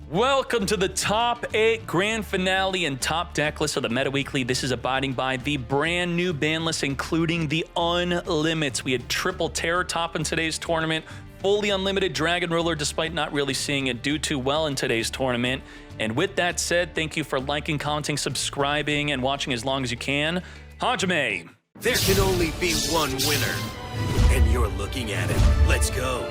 Welcome to the top 8 grand finale and top deck list of the Meta Weekly. This is abiding by the brand new ban list, including the Unlimits. We had triple Terror top in today's tournament, fully unlimited Dragon Ruler, despite not really seeing it do too well in today's tournament. And with that said, thank you for liking, commenting, subscribing, and watching as long as you can. Hajime. There can only be one winner, and you're looking at it. Let's go.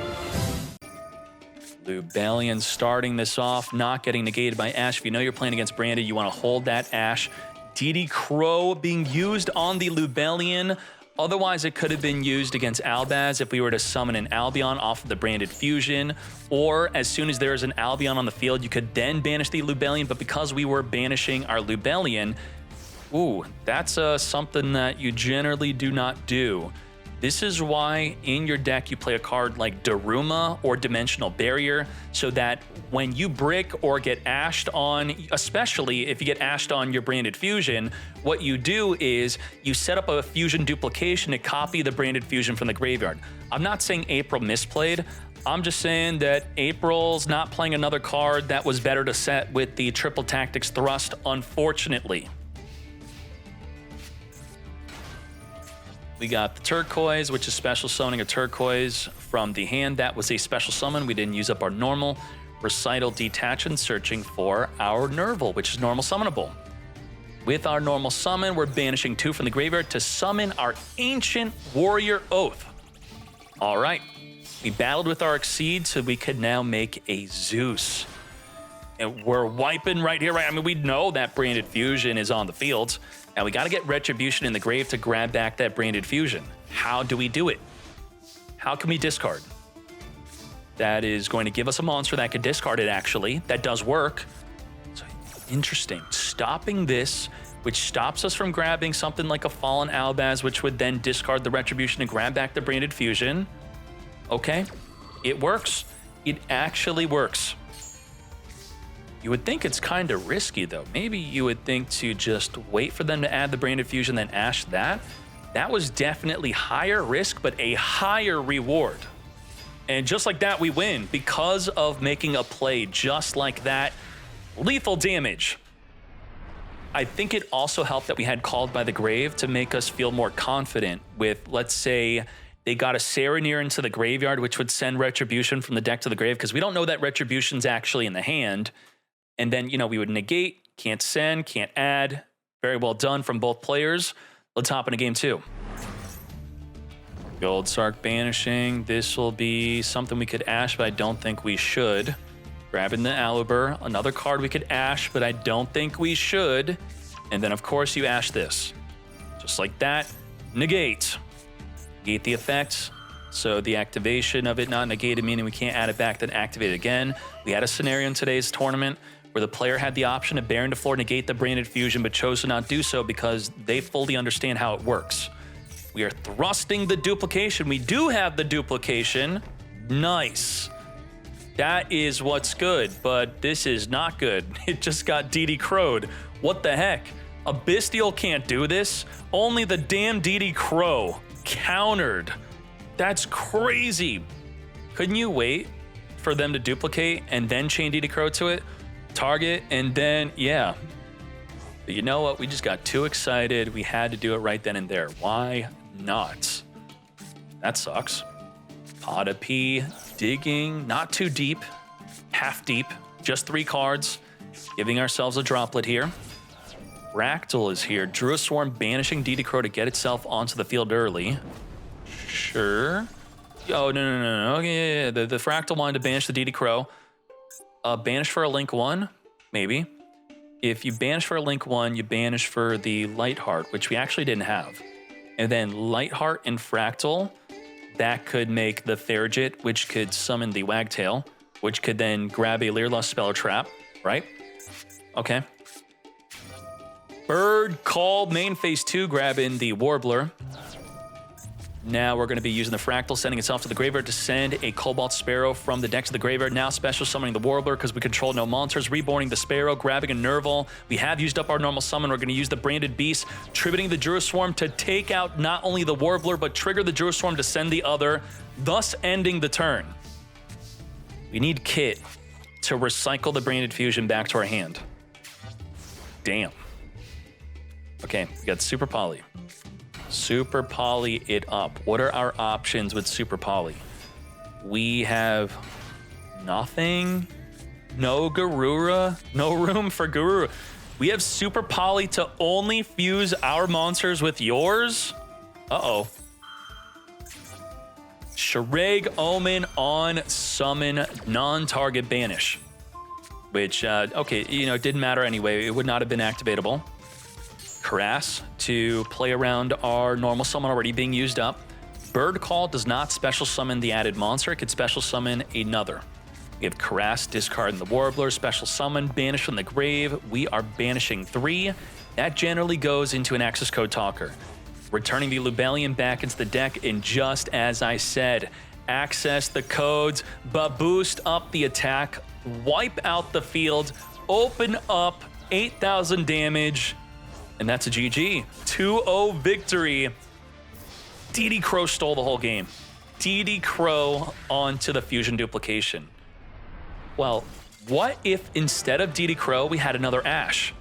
Lubellion starting this off, not getting negated by Ash. If you know you're playing against Branded, you want to hold that Ash. DD Crow being used on the Lubellion. Otherwise, it could have been used against Albaz if we were to summon an Albion off of the Branded Fusion. Or as soon as there's an Albion on the field, you could then banish the Lubellion. But because we were banishing our Lubellion, ooh, that's something that you generally do not do. This is why in your deck you play a card like Daruma or Dimensional Barrier, so that when you brick or get ashed on, especially if you get ashed on your Branded Fusion, what you do is you set up a Fusion duplication to copy the Branded Fusion from the graveyard. I'm not saying April misplayed. I'm just saying that April's not playing another card that was better to set with the Triple Tactics Thrust, unfortunately. We got the Turquoise, which is special summoning a Turquoise from the hand. That was a special summon. We didn't use up our normal. Recital Detach and searching for our Nerval, which is normal summonable. With our normal summon, we're banishing 2 from the graveyard to summon our Ancient Warrior Oath. All right. We battled with our Exceed, so we could now make a Zeus. And we're wiping right here, right? I mean, we know that Branded Fusion is on the field. Now we got to get Retribution in the grave to grab back that Branded Fusion. How do we do it? How can we discard? That is going to give us a monster that could discard it, actually. That does work. So interesting. Stopping this, which stops us from grabbing something like a Fallen Albaz, which would then discard the Retribution and grab back the Branded Fusion. Okay, it works. It actually works. You would think it's kind of risky, though. Maybe you would think to just wait for them to add the Branded Fusion, then ash that. That was definitely higher risk, but a higher reward. And just like that, we win because of making a play just like that. Lethal damage. I think it also helped that we had Called by the Grave to make us feel more confident with, let's say, they got a Serenir into the graveyard, which would send Retribution from the deck to the grave, because we don't know that Retribution's actually in the hand. And then, you know, we would negate, can't send, can't add. Very well done from both players. Let's hop into game 2. Gold Sark banishing. This will be something we could ash, but I don't think we should. Grabbing the Alubur. Another card we could ash, but I don't think we should. And then, of course, you ash this. Just like that. Negate. Negate the effect. So the activation of it not negated, meaning we can't add it back, then activate it again. We had a scenario in today's tournament where the player had the option to Baron to floor, negate the Branded Fusion, but chose to not do so because they fully understand how it works. We are thrusting the duplication. We do have the duplication. Nice. That is what's good, but this is not good. It just got DD Crow'd. What the heck? A Bestial can't do this? Only the damn DD Crow countered. That's crazy. Couldn't you wait for them to duplicate and then chain DD Crow to it? Target, and then, yeah. But you know what? We just got too excited. We had to do it right then and there. Why not? That sucks. Pot of P, digging, not too deep, half deep, just 3 cards, giving ourselves a droplet here. Fractal is here. Druid Swarm banishing DD Crow to get itself onto the field early. Sure. Oh, no. Okay, yeah. The Fractal wanted to banish the DD Crow. Banish for a Link 1? Maybe. If you banish for a Link 1, you banish for the Lightheart, which we actually didn't have. And then Lightheart and Fractal, that could make the Theragit, which could summon the Wagtail, which could then grab a Leerlust Spell or Trap, right? Okay. Bird Call, main phase 2, grabbing the Warbler. Now we're going to be using the Fractal, sending itself to the graveyard to send a Cobalt Sparrow from the deck to the graveyard. Now special summoning the Warbler because we control no monsters. Reborning the Sparrow, grabbing a Nerval. We have used up our normal summon. We're going to use the Branded Beast, tributing the Druid Swarm to take out not only the Warbler, but trigger the Druid Swarm to send the other, thus ending the turn. We need Kit to recycle the Branded Fusion back to our hand. Damn. Okay, we got Super Poly. Super Poly it up. What are our options with Super Poly? We have nothing. No Garura. No room for Garura. We have Super Poly to only fuse our monsters with yours? Uh-oh. Shreg Omen on summon non-target banish. Which, okay, you know, it didn't matter anyway. It would not have been activatable. Harass to play around our normal summon already being used up. Bird Call does not special summon the added monster. It could special summon another. We have Harass, discarding the Warbler, special summon, banish from the grave. We are banishing 3. That generally goes into an access code talker. Returning the Lubellion back into the deck, and just as I said, access the codes, but boost up the attack, wipe out the field, open up 8,000 damage, and that's a GG. 2-0 victory. DD Crow stole the whole game. DD Crow onto the fusion duplication. Well, what if instead of DD Crow, we had another Ash?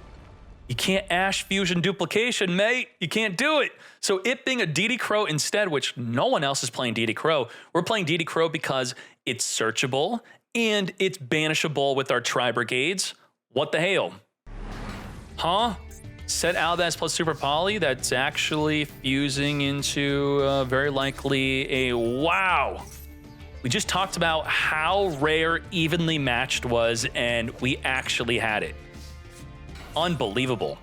You can't Ash fusion duplication, mate. You can't do it. So it being a DD Crow instead, which no one else is playing DD Crow, we're playing DD Crow because it's searchable and it's banishable with our Tri-Brigades. What the hell? Huh? Set Albaz plus Super Poly, that's actually fusing into very likely a wow. We just talked about how rare evenly matched was, and we actually had it. Unbelievable.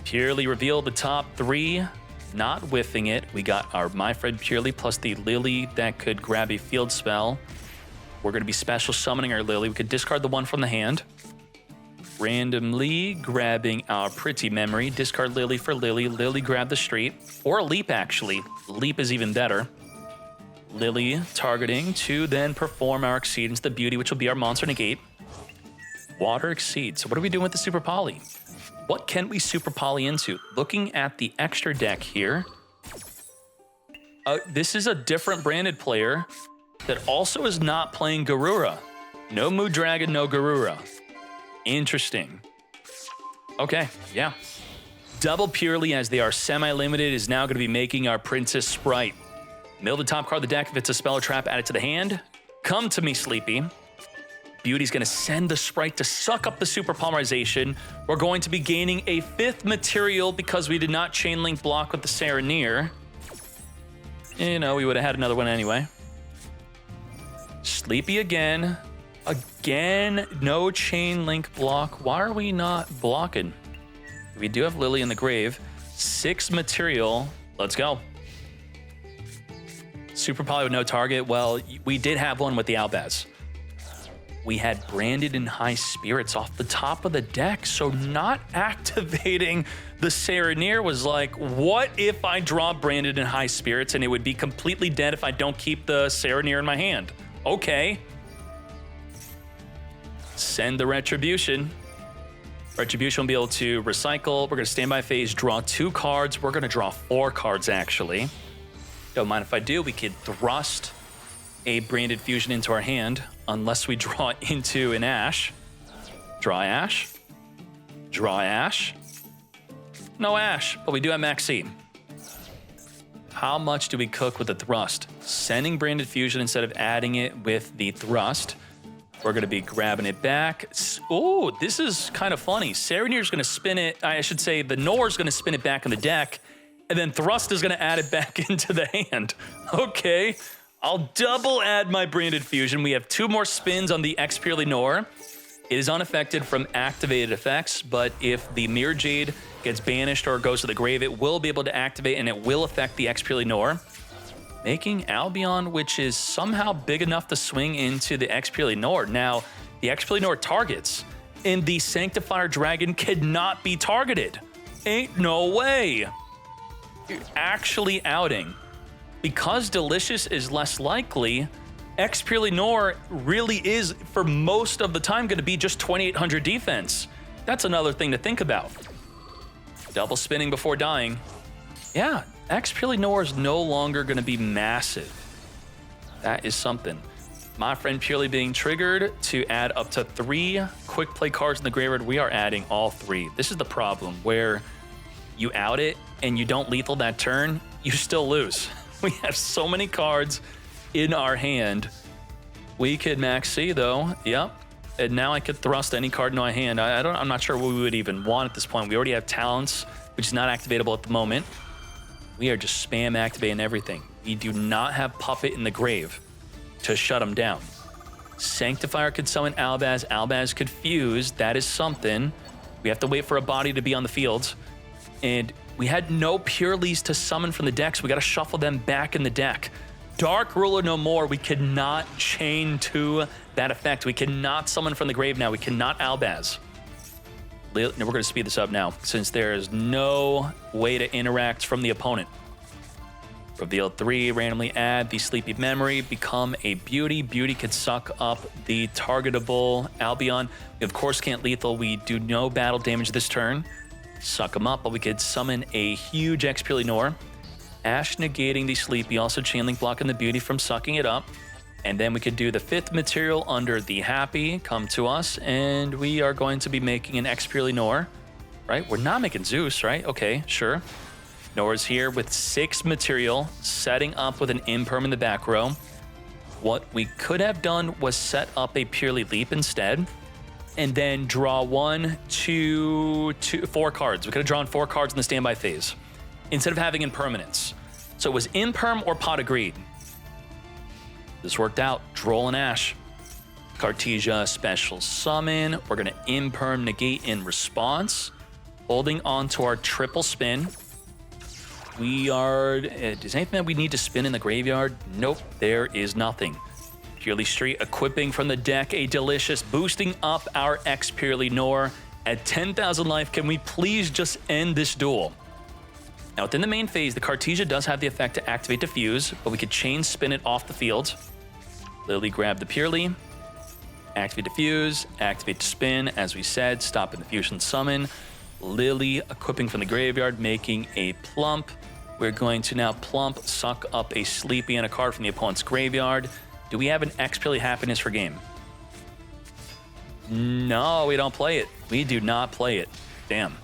Purrely revealed the top 3, not whiffing it. We got our My Friend Purrely plus the Lily that could grab a field spell. We're going to be special summoning our Lily. We could discard the one from the hand. Randomly grabbing our Pretty Memory. Discard Lily for Lily. Lily grab the street. Or a Leap, actually. Leap is even better. Lily targeting to then perform our Exceed into the Beauty, which will be our monster negate. Water Exceed. So what are we doing with the Super Poly? What can we Super Poly into? Looking at the extra deck here. This is a different branded player that also is not playing Garura. No Mood Dragon, no Garura. Interesting. Okay, yeah. Double Purrely, as they are semi-limited, is now going to be making our Princess Sprite. Mill the top card of the deck. If it's a spell or trap, add it to the hand. Come to me, Sleepy. Beauty's going to send the Sprite to suck up the Super Polymerization. We're going to be gaining a 5th material because we did not chain link block with the Sereneer. You know, we would have had another one anyway. Sleepy again. Again, no chain link block. Why are we not blocking? We do have Lily in the grave. 6 material. Let's go. Super Poly with no target. Well, we did have one with the Albaz. We had Branded in High Spirits off the top of the deck, so not activating the Sereneer was like, what if I draw Branded in High Spirits and it would be completely dead if I don't keep the Sereneer in my hand? Okay. Send the Retribution. Retribution will be able to recycle. We're going to stand by phase, draw 2 cards. We're going to draw 4 cards, actually. Don't mind if I do. We could thrust a Branded Fusion into our hand, unless we draw into an Ash. Draw Ash. Draw Ash. No Ash, but we do have Maxine. How much do we cook with the thrust? Sending Branded Fusion instead of adding it with the thrust. We're going to be grabbing it back. Oh, this is kind of funny. Sereneer's going to spin it. I should say the Nor's going to spin it back in the deck, and then Thrust is going to add it back into the hand. Okay, I'll double add my Branded Fusion. We have 2 more spins on the X Purrely Nor. It is unaffected from activated effects, but if the Mirror Jade gets banished or goes to the grave, it will be able to activate, and it will affect the X Purrely Nor. Making Albion, which is somehow big enough to swing into the X Purrely Nor. Now, the X Purrely Nor targets, and the Sanctifier Dragon cannot be targeted. Ain't no way. Actually outing. Because Delicious is less likely, X Purrely Nor really is, for most of the time, going to be just 2,800 defense. That's another thing to think about. Double spinning before dying. Yeah, X Purrely Nor is no longer going to be massive. That is something. my friend Purrely being triggered to add up to 3 quick play cards in the graveyard. We are adding all 3. This is the problem where you out it and you don't lethal that turn, you still lose. We have so many cards in our hand. We could max C though. Yep. And now I could thrust any card into my hand. I'm not sure what we would even want at this point. We already have talents, which is not activatable at the moment. We are just spam activating everything. We do not have Puppet in the grave to shut him down. Sanctifier could summon Albaz. Albaz could fuse. That is something. We have to wait for a body to be on the field. And we had no Purrelys to summon from the deck, so we got to shuffle them back in the deck. Dark Ruler no more. We could not chain to that effect. We cannot summon from the grave now. We cannot Albaz. We're going to speed this up now since there is no way to interact from the opponent. Reveal 3, randomly add the Sleepy Memory, become a Beauty. Beauty could suck up the targetable Albion. We of course can't lethal. We do no battle damage this turn. Suck him up, but we could summon a huge Purrely Nor. Ash negating the Sleepy, also Chainlink blocking the Beauty from sucking it up. And then we could do the 5th material under the Happy, come to us, and we are going to be making an Purrely Nor, right? We're not making Zeus, right? Okay, sure. Nora's here with 6 material, setting up with an Imperm in the back row. What we could have done was set up a Purrely Leap instead, and then draw 1, 2, 4 cards. We could have drawn 4 cards in the standby phase, instead of having Impermanence. So it was Imperm or Pot of Greed. This worked out. Droll and Ash. Cartesia special summon. We're going to Imperm negate in response. Holding on to our triple spin. We are... Is anything that we need to spin in the graveyard? Nope, there is nothing. Purrely Street equipping from the deck a delicious, boosting up our Purrely Nor. At 10,000 life, can we please just end this duel? Now, within the main phase, the Cartesia does have the effect to activate Diffuse, but we could chain spin it off the field. Lily grab the Purrely, activate Diffuse, activate Spin, as we said, stop in the Fusion Summon. Lily equipping from the graveyard, making a Plump. We're going to now Plump, suck up a Sleepy and a card from the opponent's graveyard. Do we have an Purrely Happiness for game? No, we don't play it. We do not play it. Damn.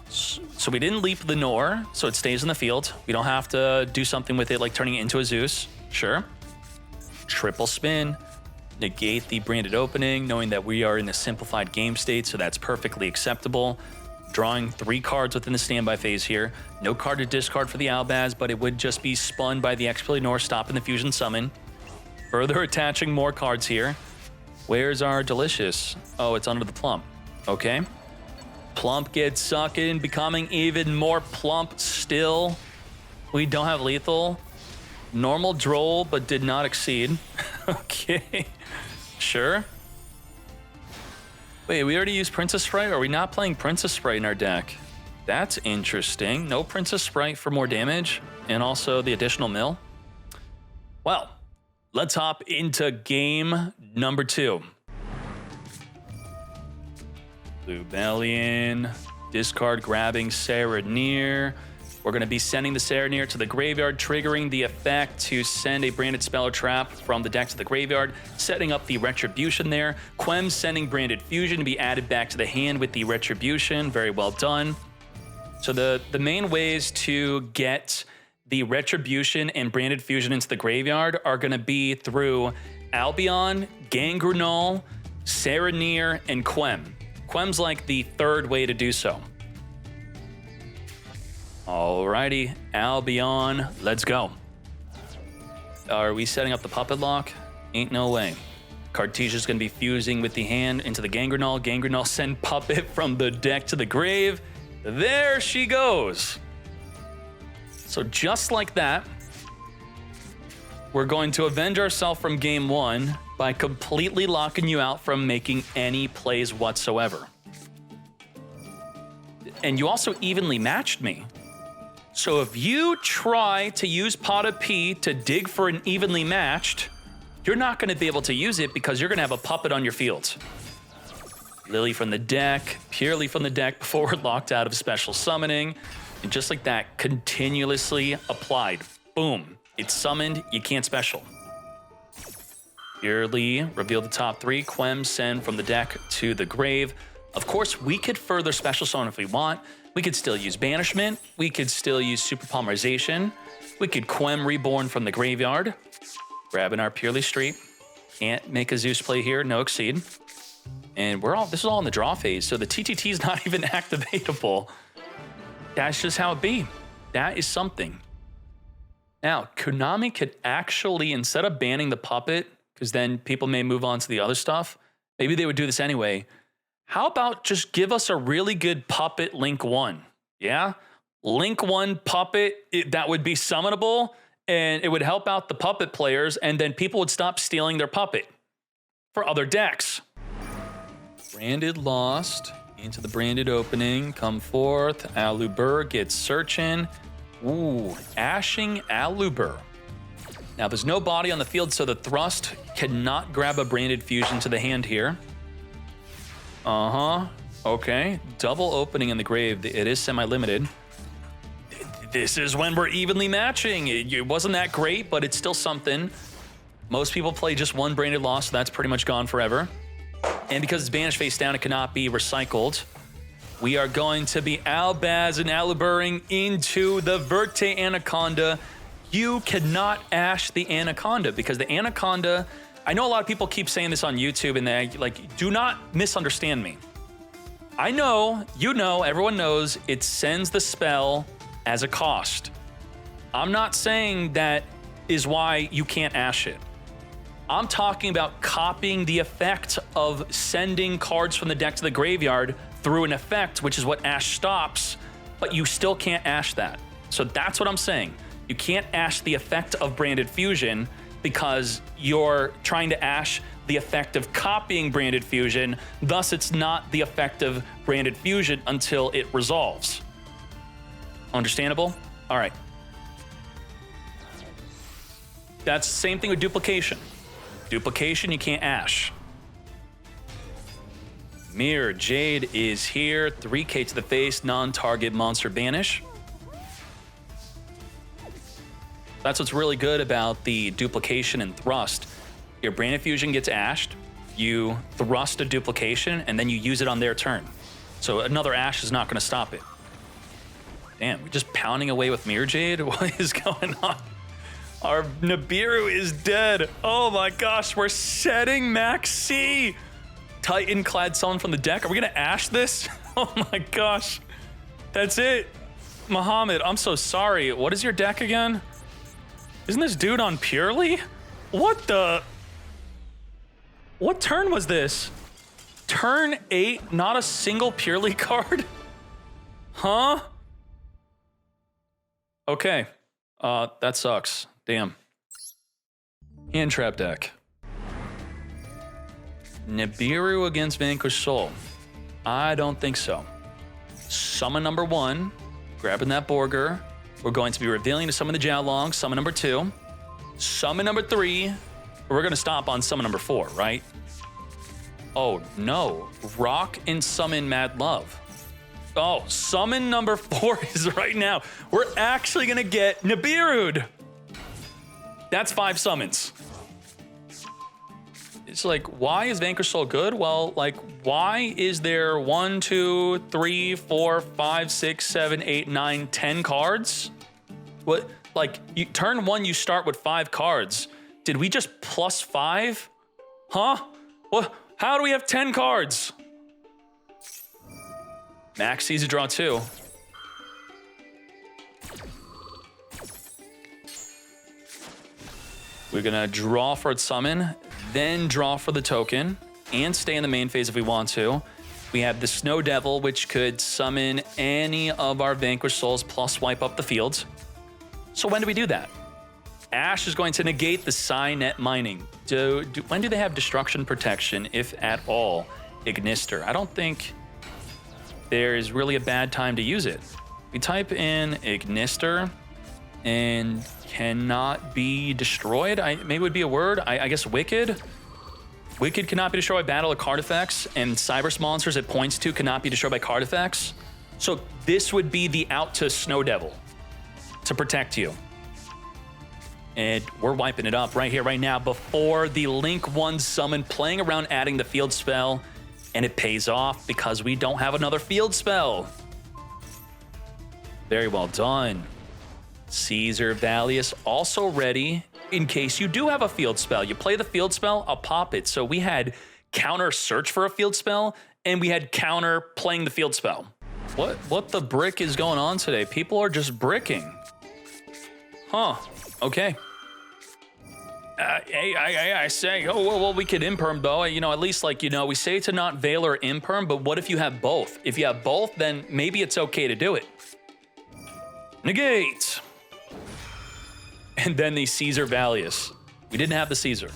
So we didn't leap the Nor, so it stays in the field. We don't have to do something with it like turning it into a Zeus. Sure. Triple spin. Negate the branded opening, knowing that we are in a simplified game state, so that's perfectly acceptable. Drawing 3 cards within the standby phase here. No card to discard for the Albaz, but it would just be spun by the Purrely Nor, stopping the Fusion Summon. Further attaching more cards here. Where's our Delicious? Oh, it's under the Plump. Okay. Plump gets sucked in, becoming even more plump still. We don't have lethal. Normal Droll, but did not exceed. Okay. Sure. Wait, we already used Princess Sprite? Are we not playing Princess Sprite in our deck? That's interesting. No Princess Sprite for more damage, and also the additional mill. Well, let's hop into game number 2. Lubellion, discard grabbing Serenir. We're going to be sending the Serenir to the graveyard, triggering the effect to send a branded spell or trap from the deck to the graveyard, setting up the Retribution there. Quem sending branded Fusion to be added back to the hand with the Retribution. Very well done. So the main ways to get the Retribution and branded Fusion into the graveyard are going to be through Albion, Gangrunol, Serenir, and Quem. Quem's like the 3rd way to do so. Alrighty, Albion, let's go. Are we setting up the Puppet Lock? Ain't no way. Cartesia's gonna be fusing with the hand into the Gangrunol. Gangrunol send Puppet from the deck to the grave. There she goes. So just like that, we're going to avenge ourselves from game 1 by completely locking you out from making any plays whatsoever. And you also evenly matched me. So if you try to use Pot of P to dig for an evenly matched, you're not going to be able to use it because you're going to have a Puppet on your field. Lily from the deck, Purrely from the deck before we're locked out of special summoning. And just like that, continuously applied. Boom. It's summoned, you can't special. Purrely, reveal the top 3. Quem, send from the deck to the grave. Of course, we could further special summon if we want. We could still use Banishment. We could still use Super Polymerization. We could Quem Reborn from the graveyard. Grabbing our Purrely Street. Can't make a Zeus play here, no Exceed. And this is all in the draw phase, so the TTT is not even activatable. That's just how it be. That is something. Now, Konami could actually, instead of banning the puppet, because then people may move on to the other stuff, maybe they would do this anyway. How about just give us a really good puppet Link 1? Yeah? Link 1 puppet, that would be summonable, and it would help out the puppet players, and then people would stop stealing their puppet for other decks. Branded lost, into the branded opening, come forth, Aluber gets searching. Ooh, ashing Aluber. Now there's no body on the field, so the thrust cannot grab a branded fusion to the hand here. Okay, double opening in the grave, it is semi-limited. This is when we're evenly matching. It wasn't that great, but it's still something. Most people play just one branded loss, so that's pretty much gone forever. And because it's banished face down, it cannot be recycled. We are going to be Albaz and Aluburing into the Verte Anaconda. You cannot ash the Anaconda because the Anaconda, I know a lot of people keep saying this on YouTube and they like, do not misunderstand me. I know, you know, everyone knows it sends the spell as a cost. I'm not saying that is why you can't ash it. I'm talking about copying the effect of sending cards from the deck to the graveyard through an effect, which is what ash stops, but you still can't ash that. So that's what I'm saying. You can't ash the effect of Branded Fusion because you're trying to ash the effect of copying Branded Fusion, thus it's not the effect of Branded Fusion until it resolves. Understandable? All right. That's the same thing with duplication. Duplication, you can't ash. Mirror Jade is here. 3K to the face, non-target monster banish. That's what's really good about the duplication and thrust. Your Branded Fusion gets ashed, you thrust a duplication, and then you use it on their turn. So another ash is not going to stop it. Damn, we're just pounding away with Mirror Jade? What is going on? Our Nibiru is dead. Oh my gosh, we're setting Max C. Titan-clad summon from the deck. Are we gonna ash this? Oh my gosh. That's it. Muhammad, I'm so sorry. What is your deck again? Isn't this dude on Purrely? What the? What turn was this? Turn 8, not a single Purrely card? Huh? Okay. That sucks. Damn. Hand trap deck. Nibiru against Vanquish Soul. I don't think so. Summon number 1, grabbing that Borger. We're going to be revealing to summon the Jiaolong. Summon number 2. Summon number 3. We're going to stop on summon number 4, right? Oh, no. Rock and summon Mad Love. Oh, summon number 4 is right now. We're actually going to get Nibiru'd. That's 5 summons. It's like, why is Vanquish Soul good? Well, like, why is there 1, 2, 3, 4, 5, 6, 7, 8, 9, 10 cards? What, like, turn 1, you start with 5 cards. Did we just plus 5? Huh? What? How do we have 10 cards? Max sees a draw 2. We're gonna draw for its summon, then draw for the token, and stay in the main phase if we want to. We have the Snow Devil, which could summon any of our Vanquish Souls plus wipe up the field. So when do we do that? Ash is going to negate the Psynet Mining. When do they have Destruction Protection, if at all? Ignister. I don't think there is really a bad time to use it. We type in Ignister and cannot be destroyed. Maybe would be a word. I guess Wicked. Wicked cannot be destroyed by battle of card effects, and Cyberse monsters it points to cannot be destroyed by card effects. So this would be the out to Snow Devil to protect you. And we're wiping it up right here, right now, before the Link 1 summon, playing around adding the field spell, and it pays off because we don't have another field spell. Very well done. Caesar Valius also ready in case you do have a field spell. You play the field spell, I'll pop it. So we had counter search for a field spell, and we had counter playing the field spell. What the brick is going on today? People are just bricking. Huh. Okay. I say, oh, well, we could imperm though. You know, at least like, you know, we say to not veil or imperm, but what if you have both? If you have both, then maybe it's okay to do it. Negate. And then the Caesar Valius. We didn't have the Caesar.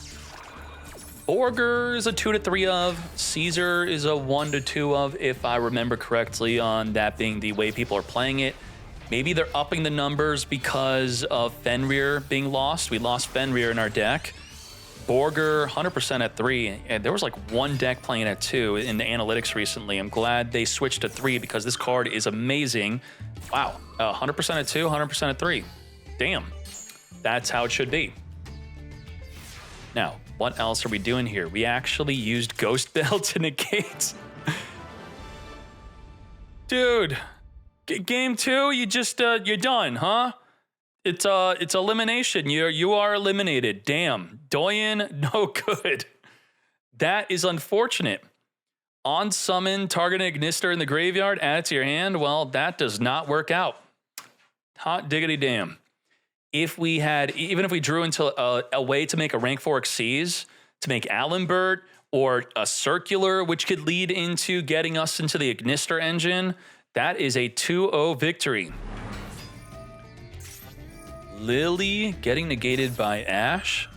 Borger is a 2 to 3 of. Caesar is a 1 to 2 of, if I remember correctly, on that being the way people are playing it. Maybe they're upping the numbers because of Fenrir being lost. We lost Fenrir in our deck. Borger, 100% at 3. And there was like one deck playing at 2 in the analytics recently. I'm glad they switched to 3 because this card is amazing. Wow, 100% at 2, 100% at 3. Damn, that's how it should be. Now, what else are we doing here? We actually used Ghost Bell to negate. Dude. Game 2, you just you're done, huh? It's elimination. You are eliminated. Damn, Doyen, no good. That is unfortunate. On summon, target an Ignister in the graveyard, add it to your hand. Well, that does not work out. Hot diggity damn. If we had, even if we drew into a way to make a rank 4 Xyz, to make Allenbert or a circular, which could lead into getting us into the Ignister engine. That is a 2-0 victory. Lily getting negated by Ash.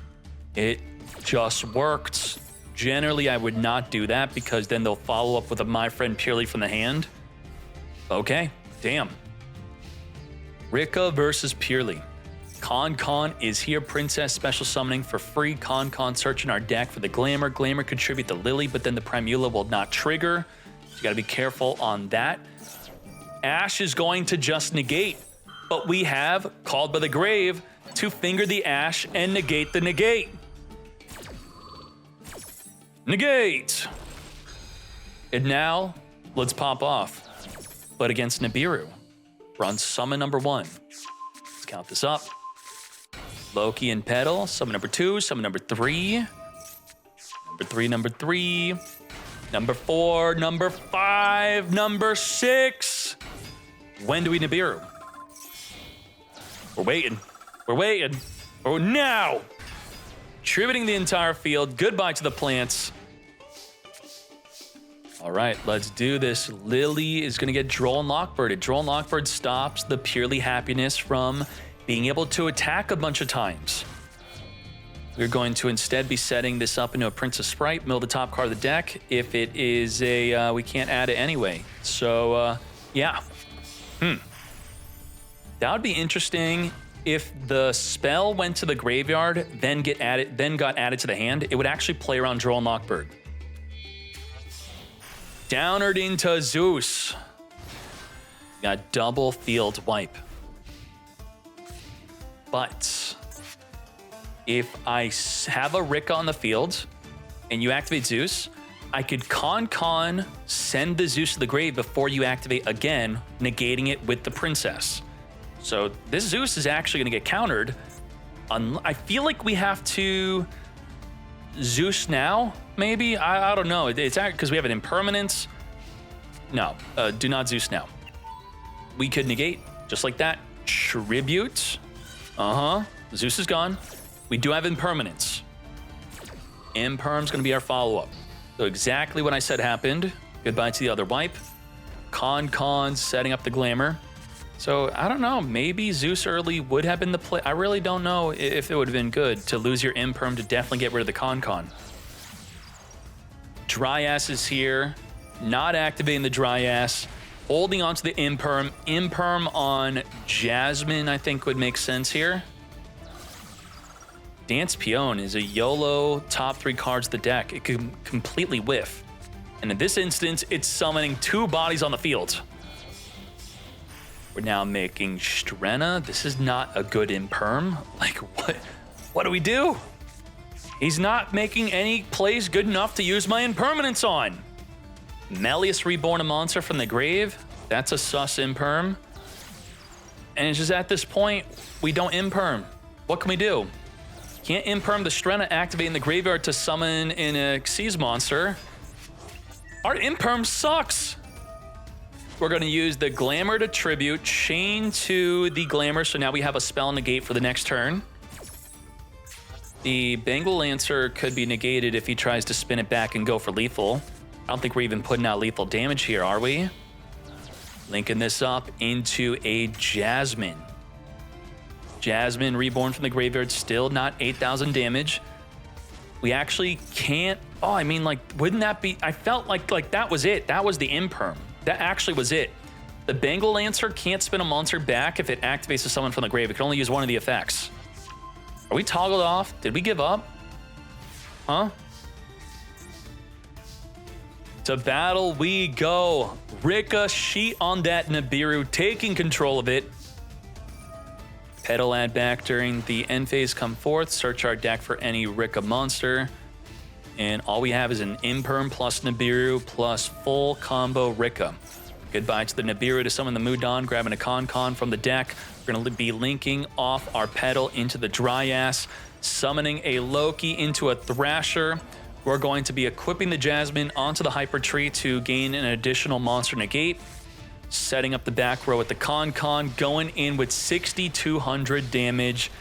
It just worked. Generally, I would not do that because then they'll follow up with a My Friend Purrely from the hand. Okay, damn. Rikka versus Purrely. Con is here. Princess special summoning for free. Con search in our deck for the Glamour. Glamour contribute the Lily, but then the Primula will not trigger. So you gotta be careful on that. Ash is going to just negate, but we have Called by the Grave to finger the Ash and negate the negate. Negate. And now, let's pop off. But against Nibiru, we're on summon number 1. Let's count this up. Loki and Petal, summon number 2, summon number 3. Number 3. Number 4, number 5, number 6. When do we Nibiru? We're waiting. Oh, now! Tributing the entire field. Goodbye to the plants. All right, let's do this. Lily is going to get Droll and Lockbirded. Droll and Lockbird stops the Purely Happiness from being able to attack a bunch of times. We're going to instead be setting this up into a Princess Sprite, middle of the top card of the deck. If it is a, we can't add it anyway. So, yeah. That would be interesting if the spell went to the graveyard, then got added to the hand. It would actually play around Droll and Lockbird. Downered into Zeus. Got double field wipe. But if I have a Rikka on the field and you activate Zeus, I could con send the Zeus to the grave before you activate again, negating it with the princess. So this Zeus is actually going to get countered. I feel like we have to Zeus now, maybe? I don't know. It's because we have an impermanence. No, do not Zeus now. We could negate, just like that. Tribute. Zeus is gone. We do have impermanence. Imperm's going to be our follow-up. So exactly what I said happened. Goodbye to the other wipe. Con setting up the Glamour. So I don't know, maybe Zeus early would have been the play. I really don't know if it would have been good to lose your imperm to definitely get rid of the con. Dryas is here, not activating the Dryas, holding on to the imperm. Imperm on Jasmine, I think would make sense here. Dance Peon is a YOLO top 3 cards of the deck. It can completely whiff. And in this instance, it's summoning 2 bodies on the field. We're now making Strenna. This is not a good imperm. Like, what do we do? He's not making any plays good enough to use my impermanence on. Melius reborn a monster from the grave. That's a sus imperm. And it's just at this point, we don't imperm. What can we do? Can't imperm the Strenna, activate in the graveyard to summon an Xyz monster. Our imperm sucks. We're going to use the Glamour to tribute, chain to the Glamour, so now we have a spell negate for the next turn. The Bengal Lancer could be negated if he tries to spin it back and go for lethal. I don't think we're even putting out lethal damage here, are we? Linking this up into a Jasmine. Jasmine reborn from the graveyard, still not 8,000 damage. We actually can't... Oh, I mean, like, wouldn't that be... I felt like that was it. That was the imperm. That actually was it. The Bengal Lancer can't spin a monster back if it activates to summon from the grave. It can only use one of the effects. Are we toggled off? Did we give up? Huh? To battle we go. Rikka, sheet on that Nibiru, taking control of it. Pedal add back during the end phase, come forth, search our deck for any Rikka monster. And all we have is an Imperm plus Nibiru plus full combo Rikka. Goodbye to the Nibiru to summon the Mudon, grabbing a Con from the deck. We're going to be linking off our Pedal into the Dryas, summoning a Loki into a Thrasher. We're going to be equipping the Jasmine onto the Hyper Tree to gain an additional monster negate. Setting up the back row with the Con, going in with 6,200 damage.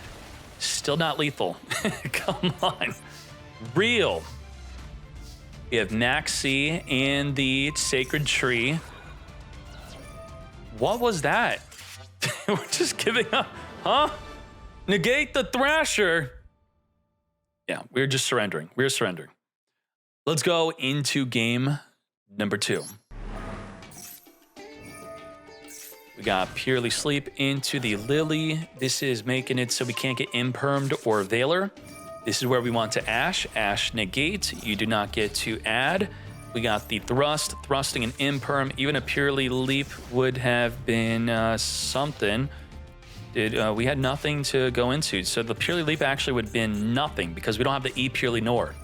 Still not lethal. Come on. Real. We have Maxi and the Sacred Tree. What was that? We're just giving up. Huh? Negate the Thrasher. Yeah, we're just surrendering. We're surrendering. Let's go into game number 2. We got Purrely Sleep into the Lily. This is making it so we can't get Impermed or Veiler. This is where we want to Ash. Ash negate. You do not get to add. We got the Thrust, thrusting an Imperm. Even a Purrely Leap would have been something. We had nothing to go into. So the Purrely Leap actually would have been nothing because we don't have the E Purrely Nor.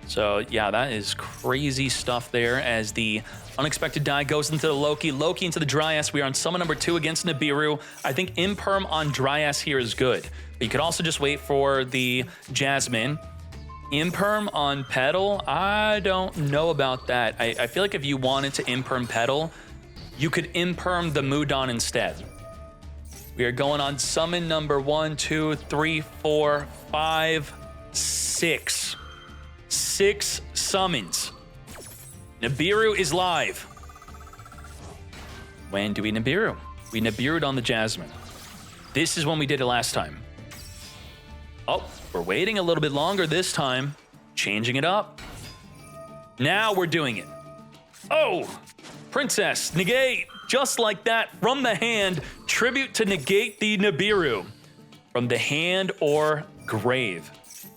So yeah, that is crazy stuff there as the unexpected die goes into the Loki. Loki into the Dryas. We are on summon number 2 against Nibiru. I think Imperm on Dryas here is good. But you could also just wait for the Jasmine. Imperm on Pedal, I don't know about that. I feel like if you wanted to Imperm Pedal, you could Imperm the Mudon instead. We are going on summon number 1, 2, 3, 4, 5, 6. 6 summons. Nibiru is live. When do we Nibiru? We Nibiru'd on the Jasmine. This is when we did it last time. Oh, we're waiting a little bit longer this time. Changing it up. Now we're doing it. Oh, Princess, negate. Just like that, from the hand. Tribute to negate the Nibiru. From the hand or grave.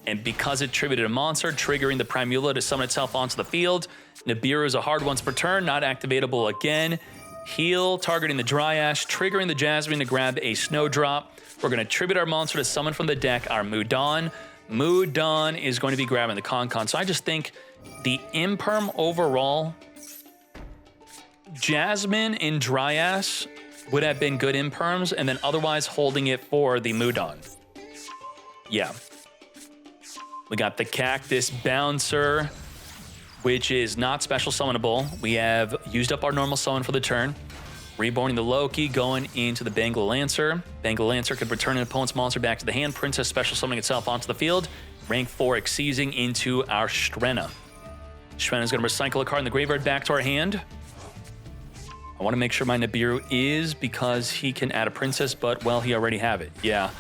And because it tributed a monster, triggering the Primula to summon itself onto the field. Nibiru is a hard once per turn, not activatable again. Heal, targeting the Dryas, triggering the Jasmine to grab a Snowdrop. We're going to tribute our monster to summon from the deck our Mudon. Mudon is going to be grabbing the Con. So I just think the Imperm overall, Jasmine and Dryas would have been good Imperms, and then otherwise holding it for the Mudon. Yeah. We got the Cactus Bouncer, which is not special summonable. We have used up our normal summon for the turn. Reborning the Loki, going into the Bengal Lancer. Bengal Lancer could return an opponent's monster back to the hand. Princess special summoning itself onto the field. Rank 4 Xyzing into our Strenna. Strenna is going to recycle a card in the graveyard back to our hand. I want to make sure my Nibiru is because he can add a Princess, but, well, he already have it. Yeah.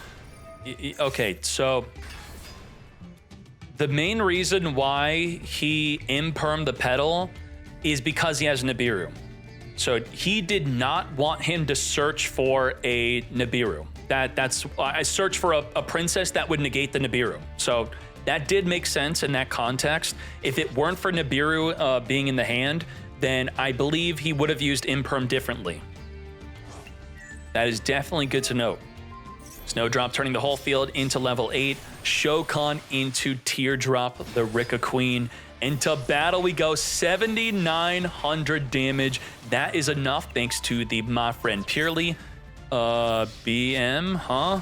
Okay, so the main reason why he Impermed the Pedal is because he has Nibiru. So he did not want him to search for a Nibiru. I searched for a Princess that would negate the Nibiru. So that did make sense in that context. If it weren't for Nibiru being in the hand, then I believe he would have used Imperm differently. That is definitely good to note. Snowdrop turning the whole field into level 8. Shokan into Teardrop, the Rikka Queen. Into battle we go, 7,900 damage. That is enough thanks to my friend Purrely. BM, huh?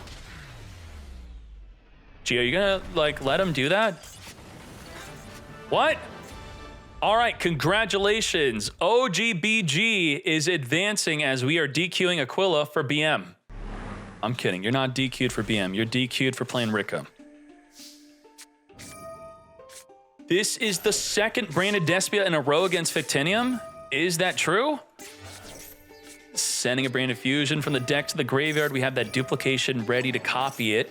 Gee, are you gonna, like, let him do that? What? All right, congratulations. OGBG is advancing as we are DQing Aquila for BM. I'm kidding, you're not DQ'd for BM. You're DQ'd for playing Rikka. This is the second branded Despia in a row against Victinium. Is that true? Sending a branded fusion from the deck to the graveyard. We have that duplication ready to copy it.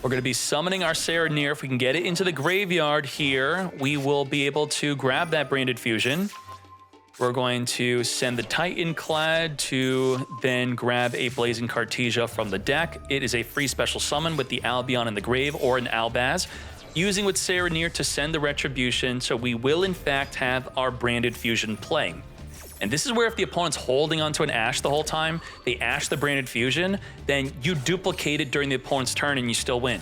We're going to be summoning our Serenir. If we can get it into the graveyard here, we will be able to grab that branded fusion. We're going to send the Titanclad to then grab a Blazing Cartesia from the deck. It is a free special summon with the Albion in the grave or an Albaz, using with Serenir to send the Retribution, so we will in fact have our branded fusion playing. And this is where if the opponent's holding onto an Ash the whole time, they Ash the branded fusion, then you duplicate it during the opponent's turn and you still win.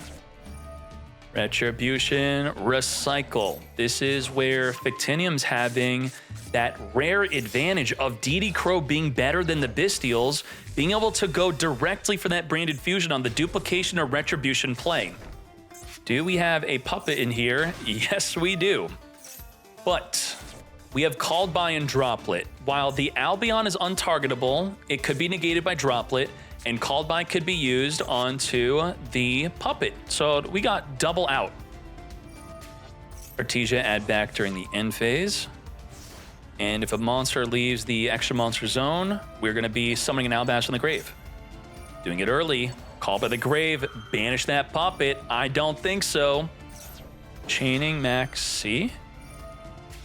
Retribution, recycle. This is where Victinium's having that rare advantage of DD Crow being better than the Bestials, being able to go directly for that branded fusion on the duplication or retribution play. Do we have a puppet in here? Yes, we do. But we have Called By and Droplet. While the Albion is untargetable, it could be negated by Droplet, and Called By could be used onto the puppet. So we got double out. Artesia add back during the end phase. And if a monster leaves the extra monster zone, we're going to be summoning an Albaz from the grave. Doing it early. Call by the grave, banish that puppet. I don't think so. Chaining Max C.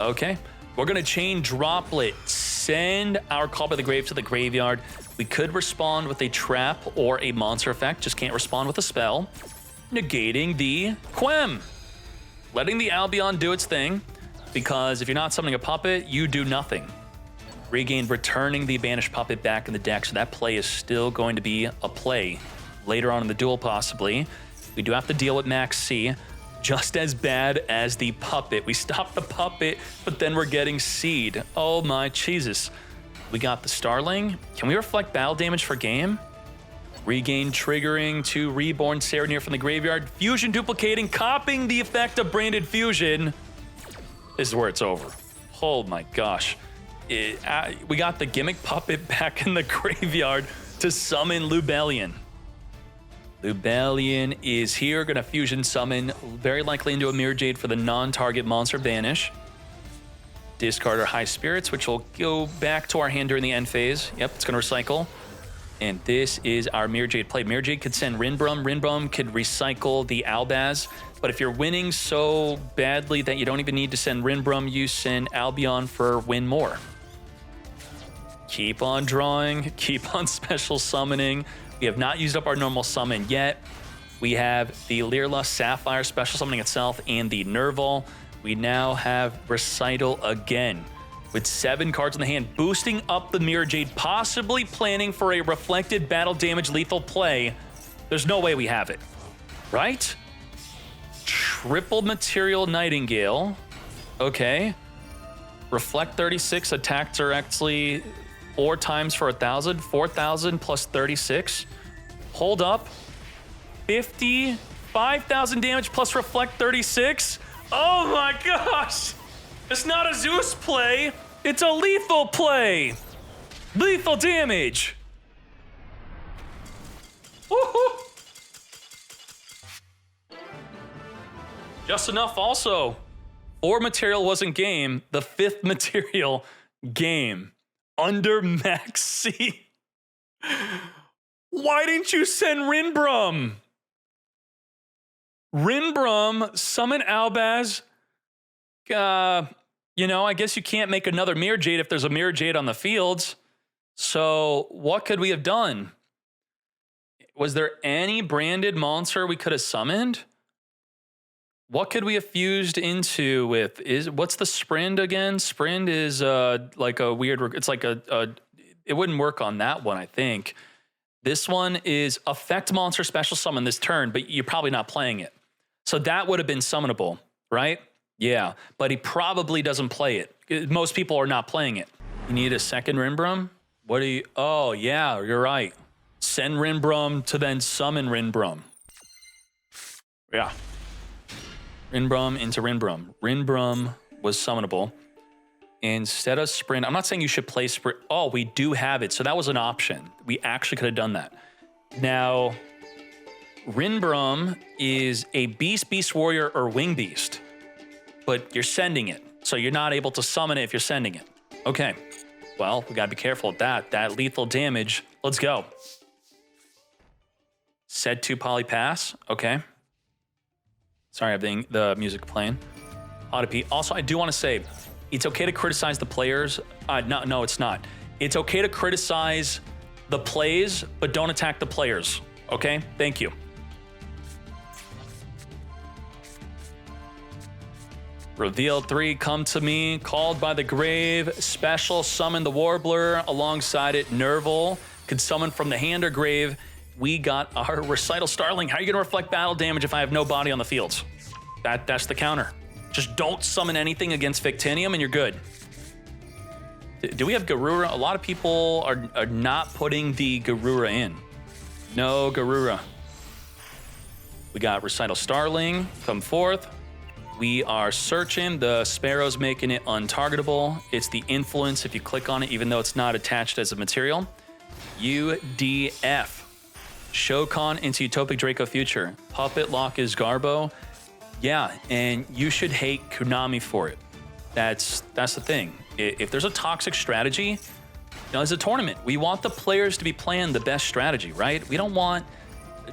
Okay, we're gonna chain Droplet. Send our Call by the Grave to the graveyard. We could respond with a trap or a monster effect, just can't respond with a spell. Negating the Quem. Letting the Albion do its thing, because if you're not summoning a puppet, you do nothing. Regain returning the banished puppet back in the deck, so that play is still going to be a play. Later on in the duel, possibly. We do have to deal with Max C. Just as bad as the puppet. We stopped the puppet, but then we're getting Seed. Oh my Jesus. We got the Starling. Can we reflect battle damage for game? Regain triggering to Reborn Serenir from the graveyard. Fusion duplicating, copying the effect of Branded Fusion. This is where it's over. Oh my gosh. We got the Gimmick Puppet back in the graveyard to summon Lubellion. Lubellion is here, gonna fusion summon, very likely into a Mirror Jade for the non-target monster banish. Discard our High Spirits, which will go back to our hand during the end phase. Yep, it's gonna recycle. And this is our Mirror Jade play. Mirror Jade could send Rinbrum. Rinbrum could recycle the Albaz. But if you're winning so badly that you don't even need to send Rinbrum, you send Albion for win more. Keep on drawing, keep on special summoning. We have not used up our normal summon yet. We have the Lyrla Sapphire special summoning itself and the Nerval. We now have Recital again with 7 cards in the hand, boosting up the Mirror Jade, possibly planning for a reflected battle damage lethal play. There's no way we have it, right? Triple Material Nightingale. Okay. Reflect 36, attack directly 4 times for 1,000, 4,000 plus 36. Hold up. 55,000 damage plus reflect 36. Oh my gosh. It's not a Zeus play. It's a lethal play. Lethal damage. Woohoo. Just enough also. 4 material wasn't game. The 5th material game. Under Max C. Why didn't you send Rinbrum? Rinbrum, summon Albaz. You know, I guess you can't make another Mirror Jade if there's a Mirror Jade on the fields. So what could we have done? Was there any branded monster we could have summoned? What could we have fused into with? What's the Sprint again? Sprint is like a weird, it's like it wouldn't work on that one, I think. This one is affect monster special summon this turn, but you're probably not playing it. So that would have been summonable, right? Yeah, but he probably doesn't play it. Most people are not playing it. You need a second Rinbrum? What do you... Oh, yeah, you're right. Send Rinbrum to then summon Rinbrum. Yeah. Rinbrum into Rinbrum. Rinbrum was summonable. Instead of Sprint, I'm not saying you should play Sprint. Oh, we do have it. So that was an option. We actually could have done that. Now, Rinbrum is a Beast, Beast Warrior, or Wing Beast. But you're sending it. So you're not able to summon it if you're sending it. Okay. Well, we gotta be careful with that. That lethal damage. Let's go. Set to Polypass. Okay. Sorry, I have the music playing. Odyssey. Also, I do want to say, it's okay to criticize the players. No, it's not. It's okay to criticize the plays, but don't attack the players. Okay? Thank you. Reveal 3, come to me. Called by the grave. Special summon the Warbler. Alongside it, Nerval. Could summon from the hand or grave. We got our Recital Starling. How are you going to reflect battle damage if I have no body on the field? That's the counter. Just don't summon anything against Victinium and you're good. Do we have Garura? A lot of people are not putting the Garura in. No Garura. We got Recital Starling. Come forth. We are searching. The Sparrow's making it untargetable. It's the influence if you click on it, even though it's not attached as a material. UDF. Shokan into Utopic Draco Future. Puppet Lock is Garbo. Yeah, and you should hate Konami for it. That's the thing. If there's a toxic strategy, you know, as a tournament, we want the players to be playing the best strategy, right? We don't want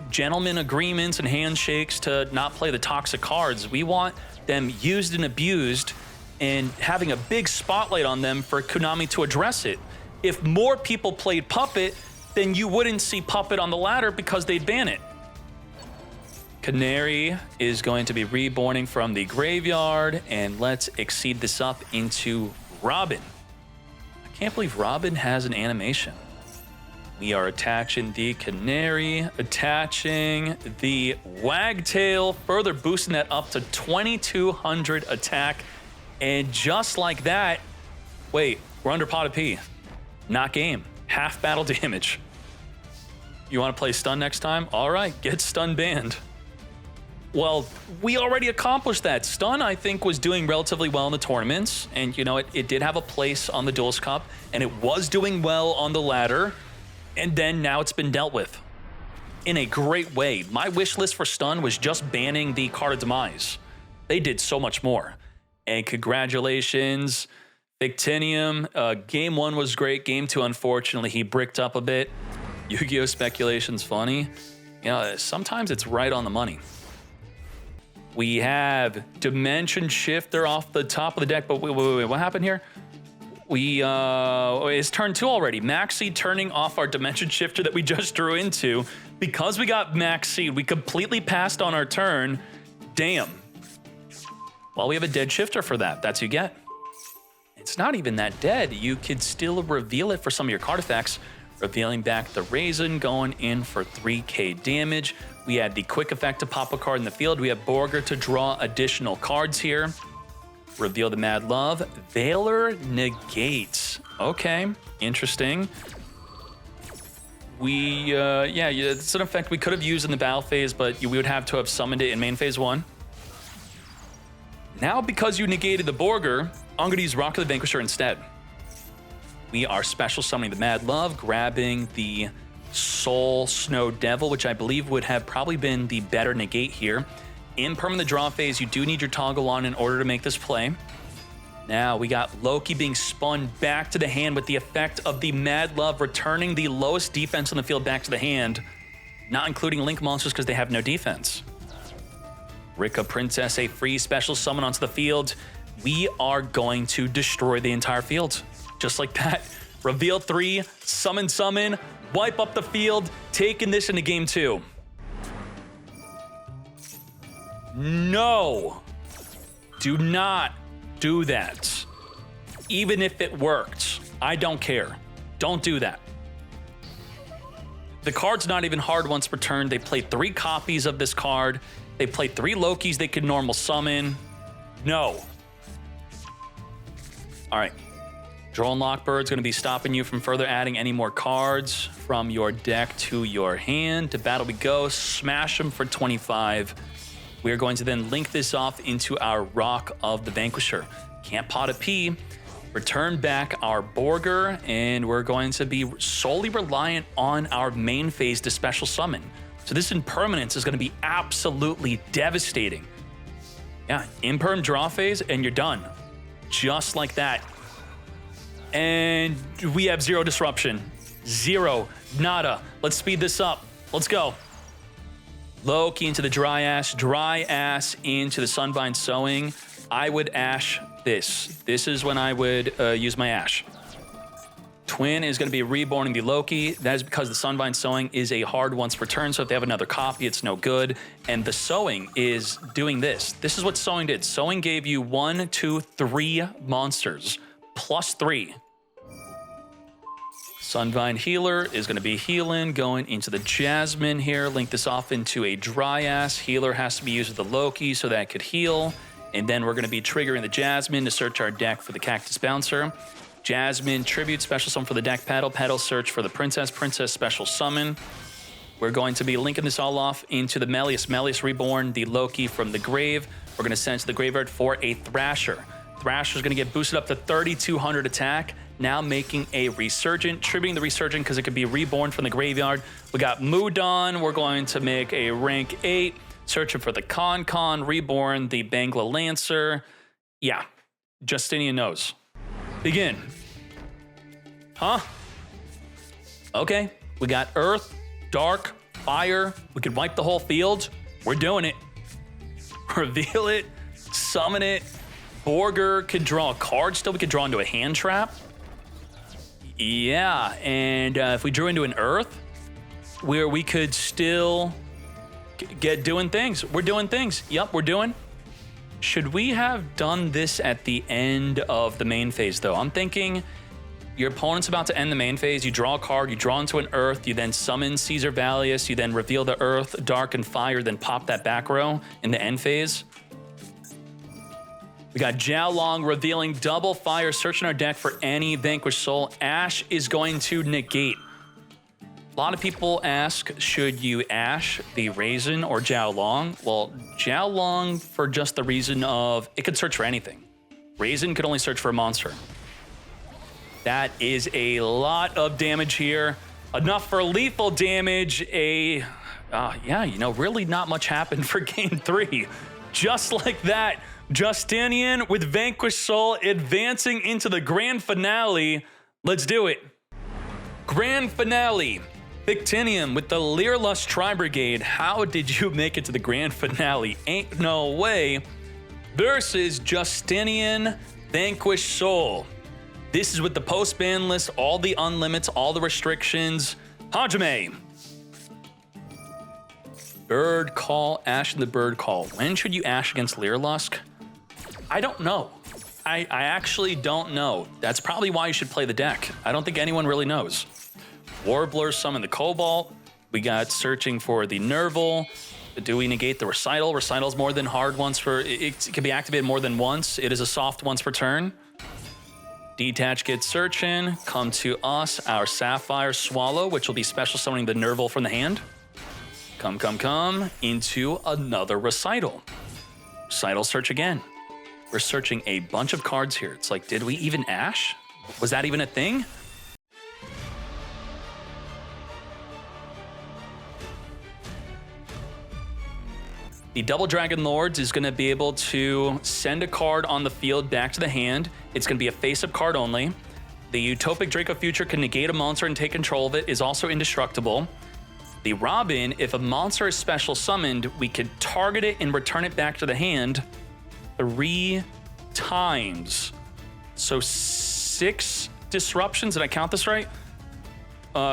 gentlemen agreements and handshakes to not play the toxic cards. We want them used and abused and having a big spotlight on them for Konami to address it. If more people played Puppet, then you wouldn't see Puppet on the ladder because they'd ban it. Canary is going to be reborning from the graveyard, and let's exceed this up into Robin. I can't believe Robin has an animation. We are attaching the Canary, attaching the Wagtail, further boosting that up to 2200 attack. And just like that, wait, we're under pot of P. Not game. Half battle damage. You want to play stun next time? All right, get stun banned. Well, we already accomplished that. Stun, I think, was doing relatively well in the tournaments. And, you know, it did have a place on the Duels Cup. And it was doing well on the ladder. And then now it's been dealt with in a great way. My wish list for stun was just banning the Card of Demise. They did so much more. And congratulations, Victinium. Game 1 was great. Game 2, unfortunately, he bricked up a bit. Yu-Gi-Oh! Speculation's funny. You know, sometimes it's right on the money. We have Dimension Shifter off the top of the deck, but wait, what happened here? It's turn 2 already. Max Seed turning off our Dimension Shifter that we just drew into. Because we got Max Seed, we completely passed on our turn. Damn. Well, we have a dead Shifter for that. That's what you get. It's not even that dead. You could still reveal it for some of your card effects. Revealing back the Raisin, going in for 3k damage. We had the quick effect to pop a card in the field. We have Borger to draw additional cards here. Reveal the Mad Love. Veiler negates. Okay, interesting. Yeah, it's an effect we could have used in the battle phase, but we would have to have summoned it in main phase 1. Now, because you negated the Borger, I'm going to use Rock of the Vanquisher instead. We are special summoning the Mad Love, grabbing the Soul Snow Devil, which I believe would have probably been the better negate here. In permanent draw phase, you do need your toggle on in order to make this play. Now we got Loki being spun back to the hand with the effect of the Mad Love, returning the lowest defense on the field back to the hand, not including Link monsters because they have no defense. Rikka Princess, a free special summon onto the field. We are going to destroy the entire field. Just like that. Reveal 3, summon, wipe up the field, taking this into game 2. No. Do not do that. Even if it worked, I don't care. Don't do that. The card's not even hard once per turn. They play 3 copies of this card. They play 3 Lokis they could normal summon. No. All right. Droll and Lockbird's going to be stopping you from further adding any more cards from your deck to your hand. To battle we go. Smash them for 25. We are going to then link this off into our Rock of the Vanquisher. Can't pot a P. Return back our Borger, and we're going to be solely reliant on our main phase to special summon. So this impermanence is going to be absolutely devastating. Yeah, imperm draw phase, and you're done. Just like that. And we have 0 disruption. 0. Nada. Let's speed this up. Let's go. Loki into the dry ass into the Sunbind Sowing. I would ash this. This is when I would use my ash. Twin is going to be reborn in the Loki. That is because the Sunbind Sowing is a hard once per turn, so if they have another copy, it's no good. And the Sowing is doing this. This is what Sowing did. Sowing gave you 1, 2, 3 monsters, plus 3. Sunvine Healer is going to be healing, going into the Jasmine here. Link this off into a Dryas. Healer has to be used with the Loki so that it could heal. And then we're going to be triggering the Jasmine to search our deck for the Cactus Bouncer. Jasmine Tribute, special summon for the deck. Petal search for the Princess. Princess special summon. We're going to be linking this all off into the Melius Reborn, the Loki from the grave. We're going to send it to the graveyard for a Thrasher. Thrasher's going to get boosted up to 3,200 attack. Now making a Resurgent, tributing the Resurgent because it could be reborn from the graveyard. We got Mudon. We're going to make a rank 8. Searching for the Con, Reborn, the Bangla Lancer. Yeah, Justinian knows. Begin. Huh? Okay, we got Earth, Dark, Fire. We could wipe the whole field. We're doing it. Reveal it, summon it. Borger could draw a card still. We could draw into a hand trap. Yeah, and if we drew into an Earth, where we could still get doing things. We're doing things. Yep, we're doing. Should we have done this at the end of the main phase, though? I'm thinking your opponent's about to end the main phase. You draw a card, you draw into an Earth, you then summon Caesar Valius, you then reveal the Earth, Dark, and Fire, then pop that back row in the end phase. We got Jiaolong revealing double Fire, searching our deck for any Vanquish Soul. Ash is going to negate. A lot of people ask, should you Ash the Raisin or Jiaolong? Well, Jiaolong for just the reason of it could search for anything. Raisin could only search for a monster. That is a lot of damage here. Enough for lethal damage. Yeah, really not much happened for game 3. Just like that, Justinian with Vanquish Soul advancing into the grand finale. Let's do it. Grand finale. Victinium with the Leerlust Tri-Brigade. How did you make it to the grand finale? Ain't no way. Versus Justinian Vanquish Soul. This is with the post-ban list, all the unlimits, all the restrictions. Hajime. Bird Call, Ash the Bird Call. When should you Ash against Leerlusk? I don't know. I actually don't know. That's probably why you should play the deck. I don't think anyone really knows. Warbler summon the Cobalt. We got searching for the Nerval. Do we negate the Recital? Recital's more than hard once for, it can be activated more than once. It is a soft once per turn. Detach gets searching. Come to us, our Sapphire Swallow, which will be special summoning the Nerval from the hand. Come into another Recital. Recital search again. We're searching a bunch of cards here. It's like, did we even Ash? Was that even a thing? The Double Dragon Lords is going to be able to send a card on the field back to the hand. It's going to be a face-up card only. The Utopic Draco Future can negate a monster and take control of it, is also indestructible. The Robin, if a monster is special summoned, we could target it and return it back to the hand 3 times. So 6 disruptions. Did I count this right?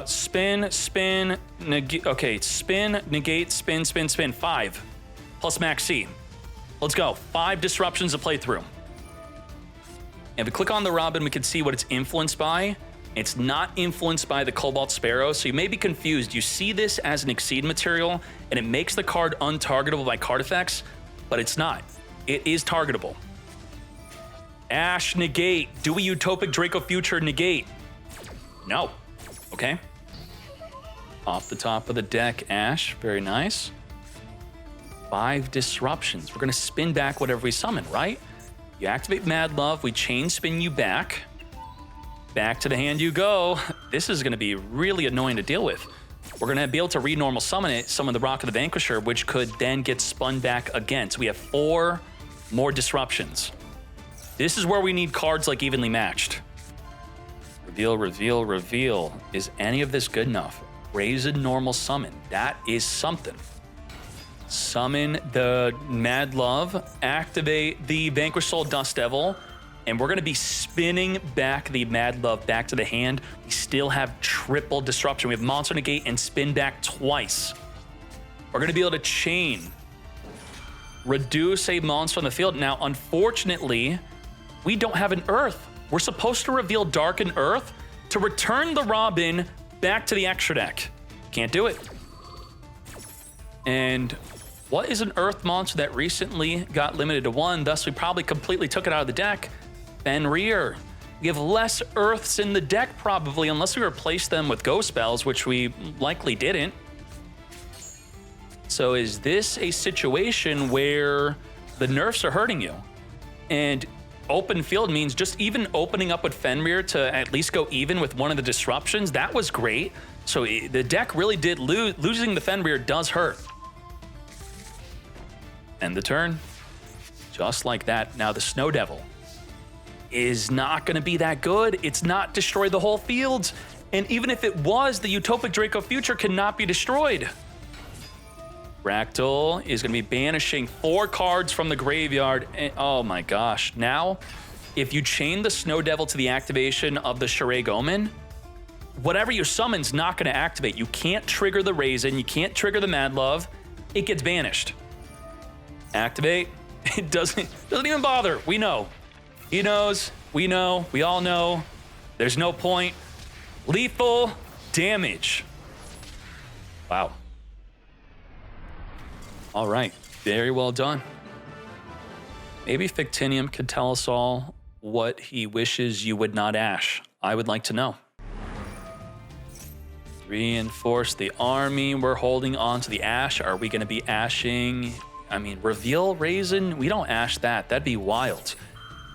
Spin, negate. Okay, spin, negate, spin. 5. Plus max C. Let's go. 5 disruptions to play through. And if we click on the Robin, we can see what it's influenced by. It's not influenced by the Cobalt Sparrow, so you may be confused. You see this as an Exceed material, and it makes the card untargetable by card effects, but it's not. It is targetable. Ash, negate. Do we Utopic Draco Future negate? No. Okay. Off the top of the deck, Ash. Very nice. 5 disruptions. We're going to spin back whatever we summon, right? You activate Mad Love. We chain spin you back. Back to the hand you go. This is going to be really annoying to deal with. We're going to be able to re-normal summon it, summon the Rock of the Vanquisher, which could then get spun back again. So we have 4 more disruptions. This is where we need cards like Evenly Matched. Reveal, reveal, reveal. Is any of this good enough? Raise a normal summon. That is something. Summon the Mad Love, activate the Vanquish Soul Dust Devil, and we're going to be spinning back the Mad Love back to the hand. We still have triple disruption. We have Monster Negate and spin back twice. We're going to be able to chain, reduce a monster on the field. Now, unfortunately, we don't have an Earth. We're supposed to reveal Darken Earth to return the Robin back to the extra deck. Can't do it. And what is an Earth monster that recently got limited to 1? Thus, we probably completely took it out of the deck. Fenrir. We have less Earths in the deck probably, unless we replace them with Ghost Spells, which we likely didn't. So is this a situation where the nerfs are hurting you? And open field means just even opening up with Fenrir to at least go even with one of the disruptions. That was great. So the deck really did losing the Fenrir does hurt. End the turn. Just like that. Now the Snow Devil is not going to be that good. It's not destroy the whole field. And even if it was, the Utopic Draco Future cannot be destroyed. Fractal is going to be banishing 4 cards from the graveyard. And, oh my gosh. Now, if you chain the Snow Devil to the activation of the Shireg Omen, whatever you summon's not going to activate. You can't trigger the Raisin. You can't trigger the Mad Love. It gets banished. Activate. It doesn't even bother. We know. He knows. We know. We all know. There's no point. Lethal damage. Wow. All right. Very well done. Maybe Fictinium could tell us all what he wishes you would not ash. I would like to know. Reinforce the army. We're holding on to the ash. Are we going to be ashing? I mean, reveal Raisin? We don't ash that. That'd be wild.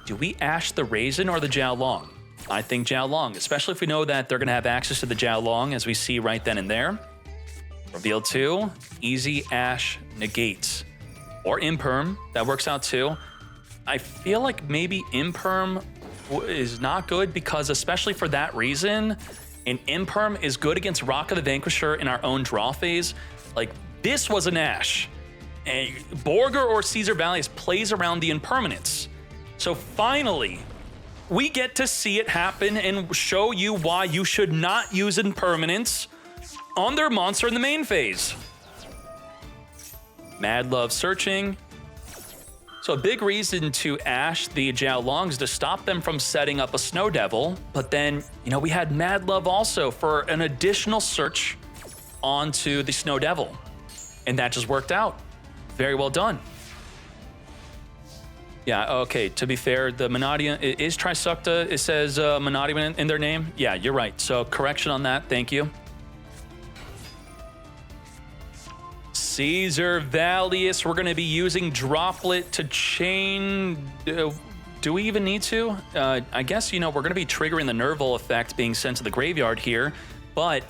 Do we ash the Raisin or the Jiao Long? I think Jiao Long, especially if we know that they're going to have access to the Jiao Long, as we see right then and there. Reveal 2, easy ash negates. Or Imperm, that works out too. I feel like maybe Imperm is not good because, especially for that reason, an Imperm is good against Rock of the Vanquisher in our own draw phase. Like, this was an ash. And Borger or Caesar Valius plays around the impermanence. So finally, we get to see it happen and show you why you should not use impermanence on their monster in the main phase. Mad Love searching. So a big reason to ash the Jiao Longs to stop them from setting up a Snow Devil. But then, we had Mad Love also for an additional search onto the Snow Devil. And that just worked out. Very well done. Yeah, okay, to be fair, the Monadian is Trisukta. It says Monadian in their name. Yeah, you're right. So correction on that. Thank you. Caesar Valius. We're going to be using Droplet to chain. Do we even need to? I guess, we're going to be triggering the Nerval effect being sent to the graveyard here. But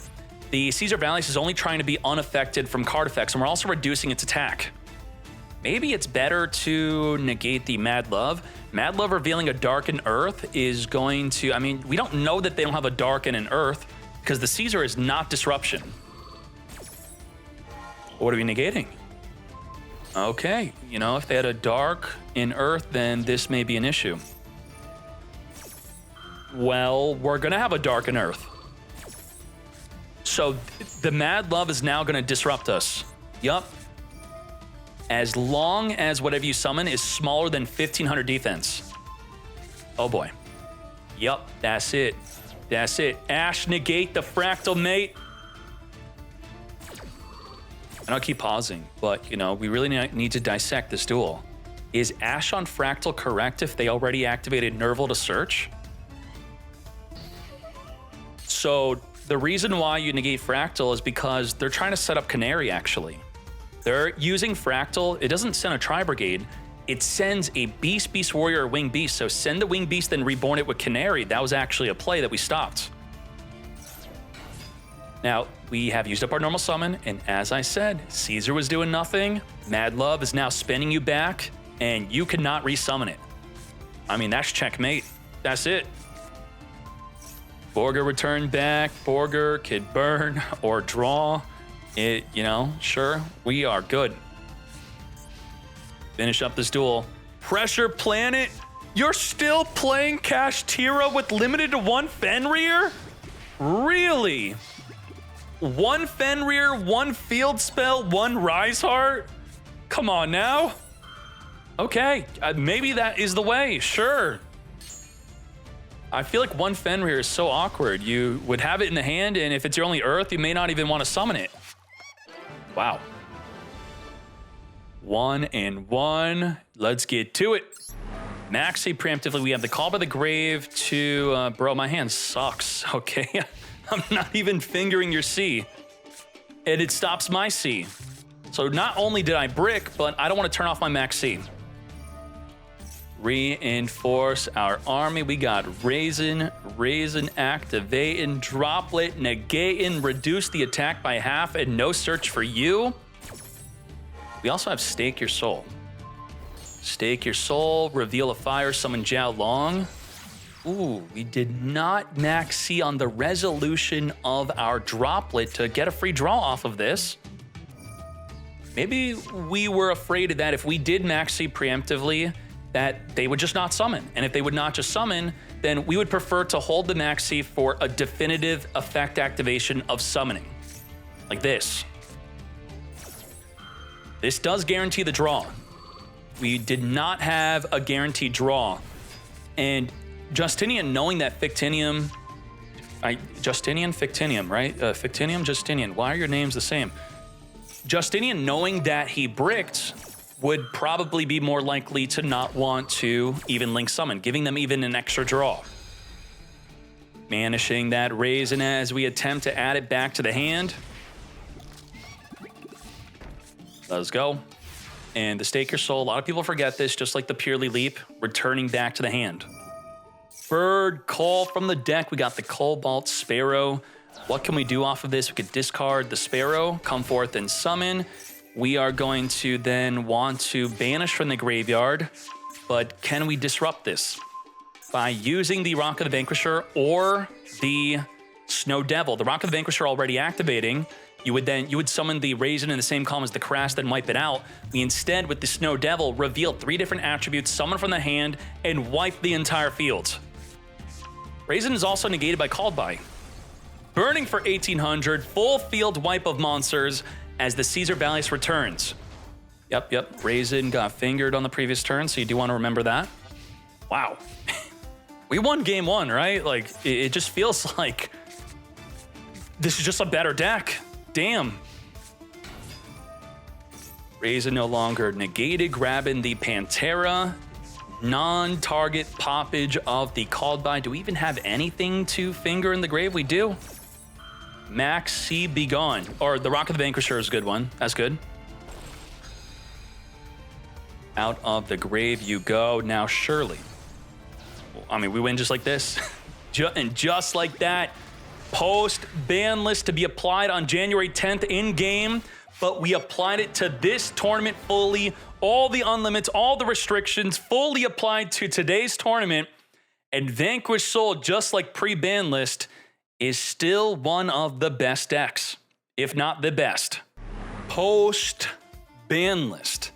the Caesar Valius is only trying to be unaffected from card effects, and we're also reducing its attack. Maybe it's better to negate the Mad Love. Mad Love revealing a Darken Earth is going to... we don't know that they don't have a Darken in Earth because the Caesar is not disruption. What are we negating? Okay, if they had a Dark in Earth, then this may be an issue. Well, we're going to have a Dark in Earth. So the Mad Love is now going to disrupt us. Yup. As long as whatever you summon is smaller than 1500 defense. Oh boy. Yup, that's it. That's it. Ash negate the fractal mate. And I'll keep pausing, but you know, we really need to dissect this duel. Is Ash on fractal correct if they already activated Nerval to search? So the reason why you negate fractal is because they're trying to set up Canary, actually. They're using fractal. It doesn't send a Tri-Brigade. It sends a Beast, Beast Warrior, or Winged Beast. So send the Winged Beast, then reborn it with Canary. That was actually a play that we stopped. Now, we have used up our normal summon, and as I said, Caesar was doing nothing. Mad Love is now spinning you back, and you cannot resummon it. I mean, that's checkmate. That's it. Borger return back. Borger could burn or draw. It, you know, sure, we are good. Finish up this duel. Pressure Planet? You're still playing Kashtira with limited to 1 Fenrir? Really? 1 Fenrir, 1 Field Spell, 1 Rise Heart? Come on now. Okay, maybe that is the way, sure. I feel like 1 Fenrir is so awkward. You would have it in the hand, and if it's your only Earth, you may not even want to summon it. Wow. 1 and 1. Let's get to it. Maxi preemptively, we have the Call by the Grave to... bro, my hand sucks, okay? I'm not even fingering your C. And it stops my C. So not only did I brick, but I don't want to turn off my Max C. Reinforce our army. We got Raisin activating, Droplet, negating, reduce the attack by half, and no search for you. We also have Stake Your Soul. Stake Your Soul, reveal a fire, summon Jiao Long. Ooh, we did not max C on the resolution of our Droplet to get a free draw off of this. Maybe we were afraid that if we did max C preemptively, that they would just not summon. And if they would not just summon, then we would prefer to hold the max C for a definitive effect activation of summoning. Like this. This does guarantee the draw. We did not have a guaranteed draw. And Justinian, knowing that Fictinium, Fictinium, right? Fictinium, Justinian, why are your names the same? Justinian, knowing that he bricked, would probably be more likely to not want to even link summon, giving them even an extra draw. Banishing that Raisin as we attempt to add it back to the hand. Let's go. And the Stake Your Soul, a lot of people forget this, just like the Purrely Leap, returning back to the hand. Bird Call from the deck. We got the Cobalt Sparrow. What can we do off of this? We could discard the Sparrow, come forth and summon. We are going to then want to banish from the graveyard, but can we disrupt this? By using the Rock of the Vanquisher or the Snow Devil. The Rock of the Vanquisher already activating. You would summon the Raisin in the same column as the Crash, then wipe it out. We instead, with the Snow Devil, reveal 3 different attributes, summon from the hand, and wipe the entire field. Raisin is also negated by Called By. Burning for 1800, full field wipe of monsters as the Caesar Banlist returns. Yep. Raisin got fingered on the previous turn, so you do want to remember that. Wow. We won game 1, right? Like, it just feels like this is just a better deck. Damn. Raisin no longer negated, grabbing the Pantera. Non-target poppage of the Called By. Do we even have anything to finger in the grave? We do. Max C be gone. Or the Rock of the Vanquisher is a good one. That's good. Out of the grave you go. Now surely. I mean, we win just like this. And just like that. Post ban list to be applied on January 10th in game. But we applied it to this tournament fully. All the unlimits, all the restrictions fully applied to today's tournament. And Vanquish Soul, just like pre-ban list, is still one of the best decks, if not the best. Post-ban list.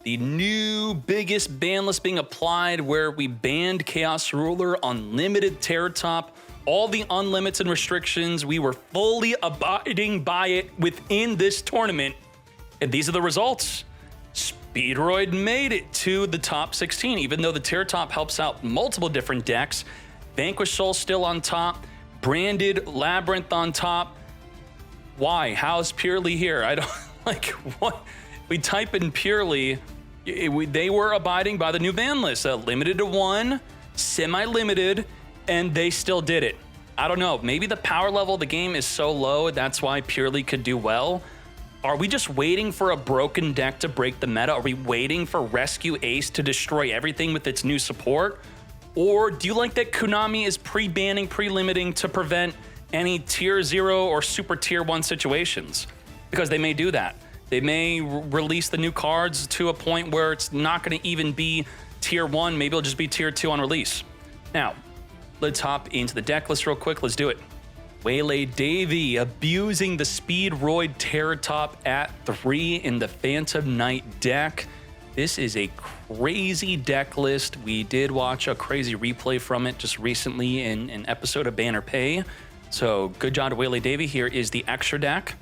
The new biggest ban list being applied where we banned Chaos Ruler, Unlimited Terror Top, all the unlimits and restrictions. We were fully abiding by it within this tournament. And these are the results. Speedroid made it to the top 16, even though the Terror Top helps out multiple different decks. Vanquish Soul still on top. branded Labyrinth on top. Why? How's Purrely here? I don't like what we type in Purrely. They were abiding by the new ban list, limited to 1, semi-limited, and they still did it. I don't know. Maybe the power level of the game is so low, that's why Purrely could do well. Are we just waiting for a broken deck to break the meta? Are we waiting for Rescue Ace to destroy everything with its new support? Or do you like that Konami is pre-banning, pre-limiting to prevent any tier 0 or super tier 1 situations? Because they may do that. They may release the new cards to a point where it's not going to even be tier 1. Maybe it'll just be tier 2 on release. Now, let's hop into the deck list real quick. Let's do it. Waylay Davy abusing the Speedroid Terror Top at 3 in the Phantom Knight deck. This is a crazy deck list. We did watch a crazy replay from it just recently in an episode of Banner Pay. So good job to Waylay Davy. Here is the extra deck.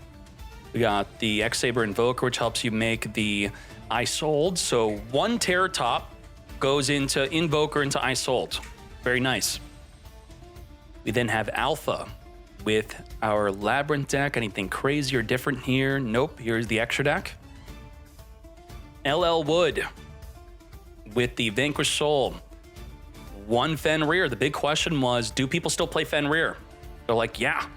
We got the X-Saber Invoker, which helps you make the Isolde. So 1 Terror Top goes into Invoker into Isolde. Very nice. We then have Alpha with our Labyrinth deck. Anything crazy or different here? Nope. Here's the extra deck. LL Wood with the Vanquish Soul. 1 Fenrir. The big question was, do people still play Fenrir? They're like, yeah.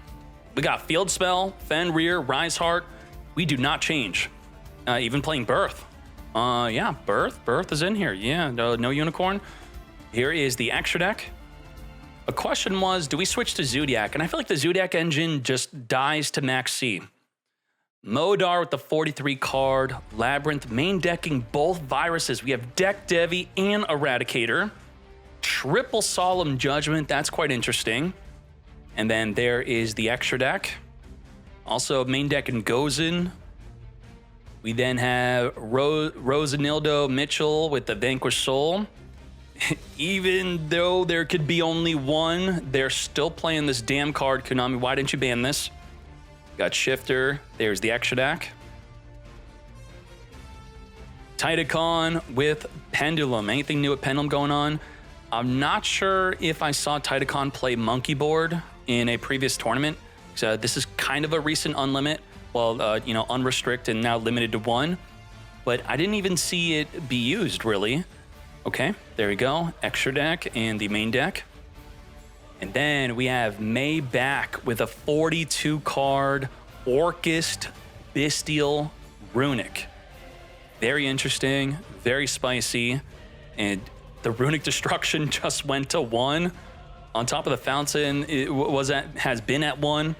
We got Field Spell, Fenrir, Rise Heart. We do not change. Even playing Birth. Yeah, Birth. Birth is in here. Yeah, no Unicorn. Here is the extra deck. A question was, do we switch to Zodiac? And I feel like the Zodiac engine just dies to Max C. Modar with the 43 card. Labyrinth main decking both viruses. We have Deck Devi and Eradicator. Triple Solemn Judgment. That's quite interesting. And then there is the extra deck. Also main deck in Gozen. We then have Rosanildo Mitchell with the Vanquish Soul. Even though there could be only 1, they're still playing this damn card, Konami. Why didn't you ban this? Got Shifter. There's the extra deck. Titacon with Pendulum. Anything new with Pendulum going on? I'm not sure if I saw Titacon play Monkey Board in a previous tournament. So this is kind of a recent unlimit. Well, unrestricted and now limited to 1. But I didn't even see it be used, really. Okay, there we go. Extra deck and the main deck. And then we have May back with a 42 card Orcust Bestial Runic. Very interesting, very spicy. And the Runic Destruction just went to 1. On top of the fountain, has been at 1.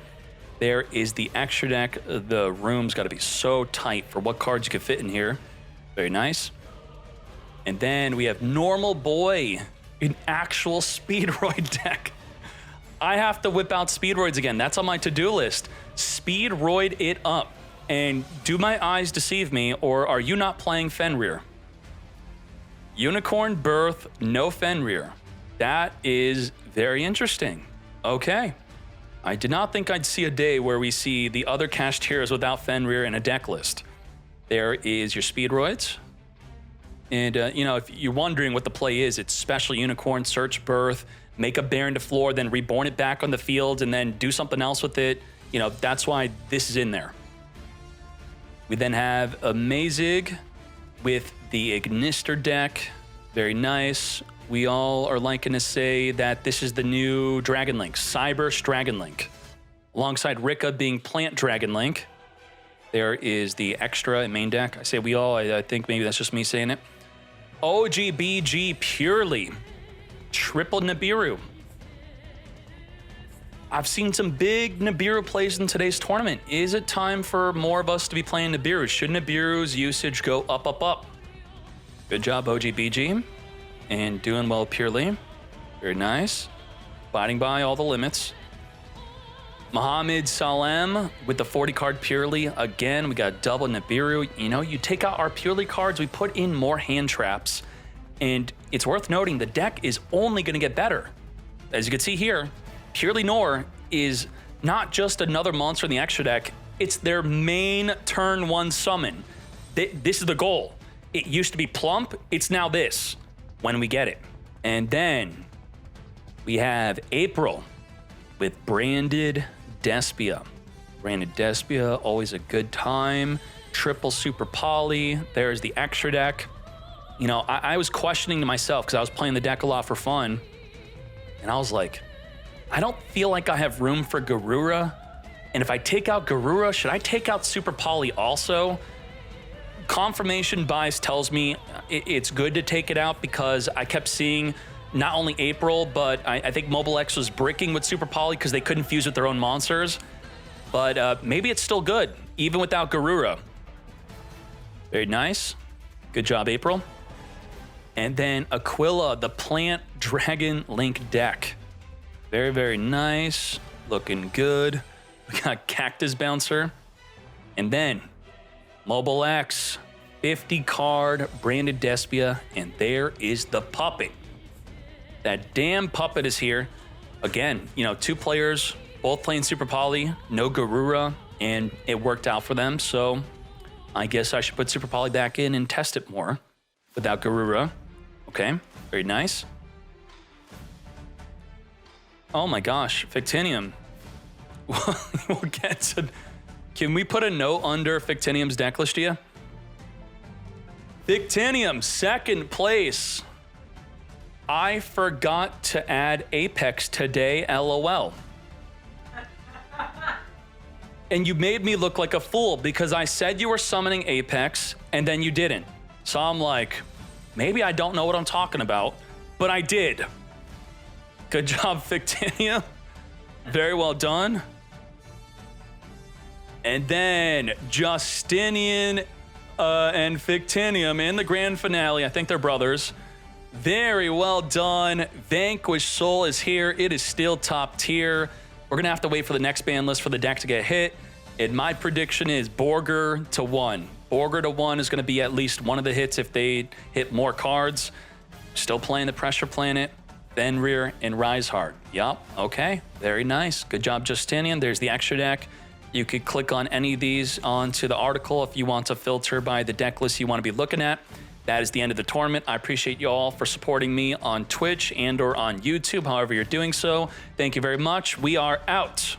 There is the extra deck. The room's got to be so tight for what cards you can fit in here. Very nice. And then we have Normal Boy, an actual Speedroid deck. I have to whip out Speedroids again. That's on my to-do list. Speedroid it up. And do my eyes deceive me, or are you not playing Fenrir? Unicorn Birth, no Fenrir. That is very interesting. Okay. I did not think I'd see a day where we see the other cached heroes without Fenrir in a deck list. There is your Speedroids. And, if you're wondering what the play is, it's Special Unicorn, Search Birth, make a Baron to floor, then reborn it back on the field, and then do something else with it. That's why this is in there. We then have Amazig with the Ignister deck. Very nice. We all are liking to say that this is the new Dragon Link, Cyber Dragon Link. Alongside Rikka being Plant Dragon Link. There is the extra in main deck. I say we all, I think maybe that's just me saying it. OGBG Purrely. Triple Nibiru. I've seen some big Nibiru plays in today's tournament. Is it time for more of us to be playing Nibiru? Should Nibiru's usage go up, up, up? Good job, OGBG. And doing well, Purrely. Very nice. Abiding by all the limits. Mohamed Salem with the 40 card Purrely. Again, we got double Nibiru. You take out our Purrely cards, we put in more hand traps. And it's worth noting the deck is only going to get better. As you can see here, Purrely Nor is not just another monster in the extra deck, it's their main turn 1 summon. This is the goal. It used to be Plump, it's now this, when we get it. And then we have April with Branded Despia. Branded Despia, always a good time. Triple Super Poly. There's the extra deck. You know, I was questioning to myself because I was playing the deck a lot for fun. And I was like, I don't feel like I have room for Garura. And if I take out Garura, should I take out Super Poly also? Confirmation bias tells me it's good to take it out because I kept seeing not only April, but I think Mobile X was bricking with Super Poly because they couldn't fuse with their own monsters. But maybe it's still good, even without Garura. Very nice. Good job, April. And then Aquila, the Plant Dragon Link deck. Very, very nice. Looking good. We got Cactus Bouncer. And then Mobile X, 50 card, Branded Despia, and there is the puppet. That damn puppet is here. Again, you know, 2 players, both playing Super Poly, no Garura, and it worked out for them. So I guess I should put Super Poly back in and test it more without Garura. Okay, very nice. Oh my gosh, Fictinium. We'll get to... Can we put a note under Fictinium's deck list, Gia? Fictinium, 2nd place. I forgot to add Apex today, LOL. And you made me look like a fool because I said you were summoning Apex and then you didn't. So I'm like, maybe I don't know what I'm talking about, but I did. Good job, Fictinium. Very well done. And then Justinian and Fictinium in the grand finale. I think they're brothers. Very well done. Vanquish Soul is here. It is still top tier. We're going to have to wait for the next ban list for the deck to get hit. And my prediction is Borger to 1. Borger to 1 is going to be at least one of the hits if they hit more cards. Still playing the Pressure Planet, Fenrir, and Risehard. Yup, okay. Very nice. Good job, Justinian. There's the extra deck. You could click on any of these onto the article if you want to filter by the deck list you want to be looking at. That is the end of the tournament. I appreciate you all for supporting me on Twitch and or on YouTube, however you're doing so. Thank you very much. We are out.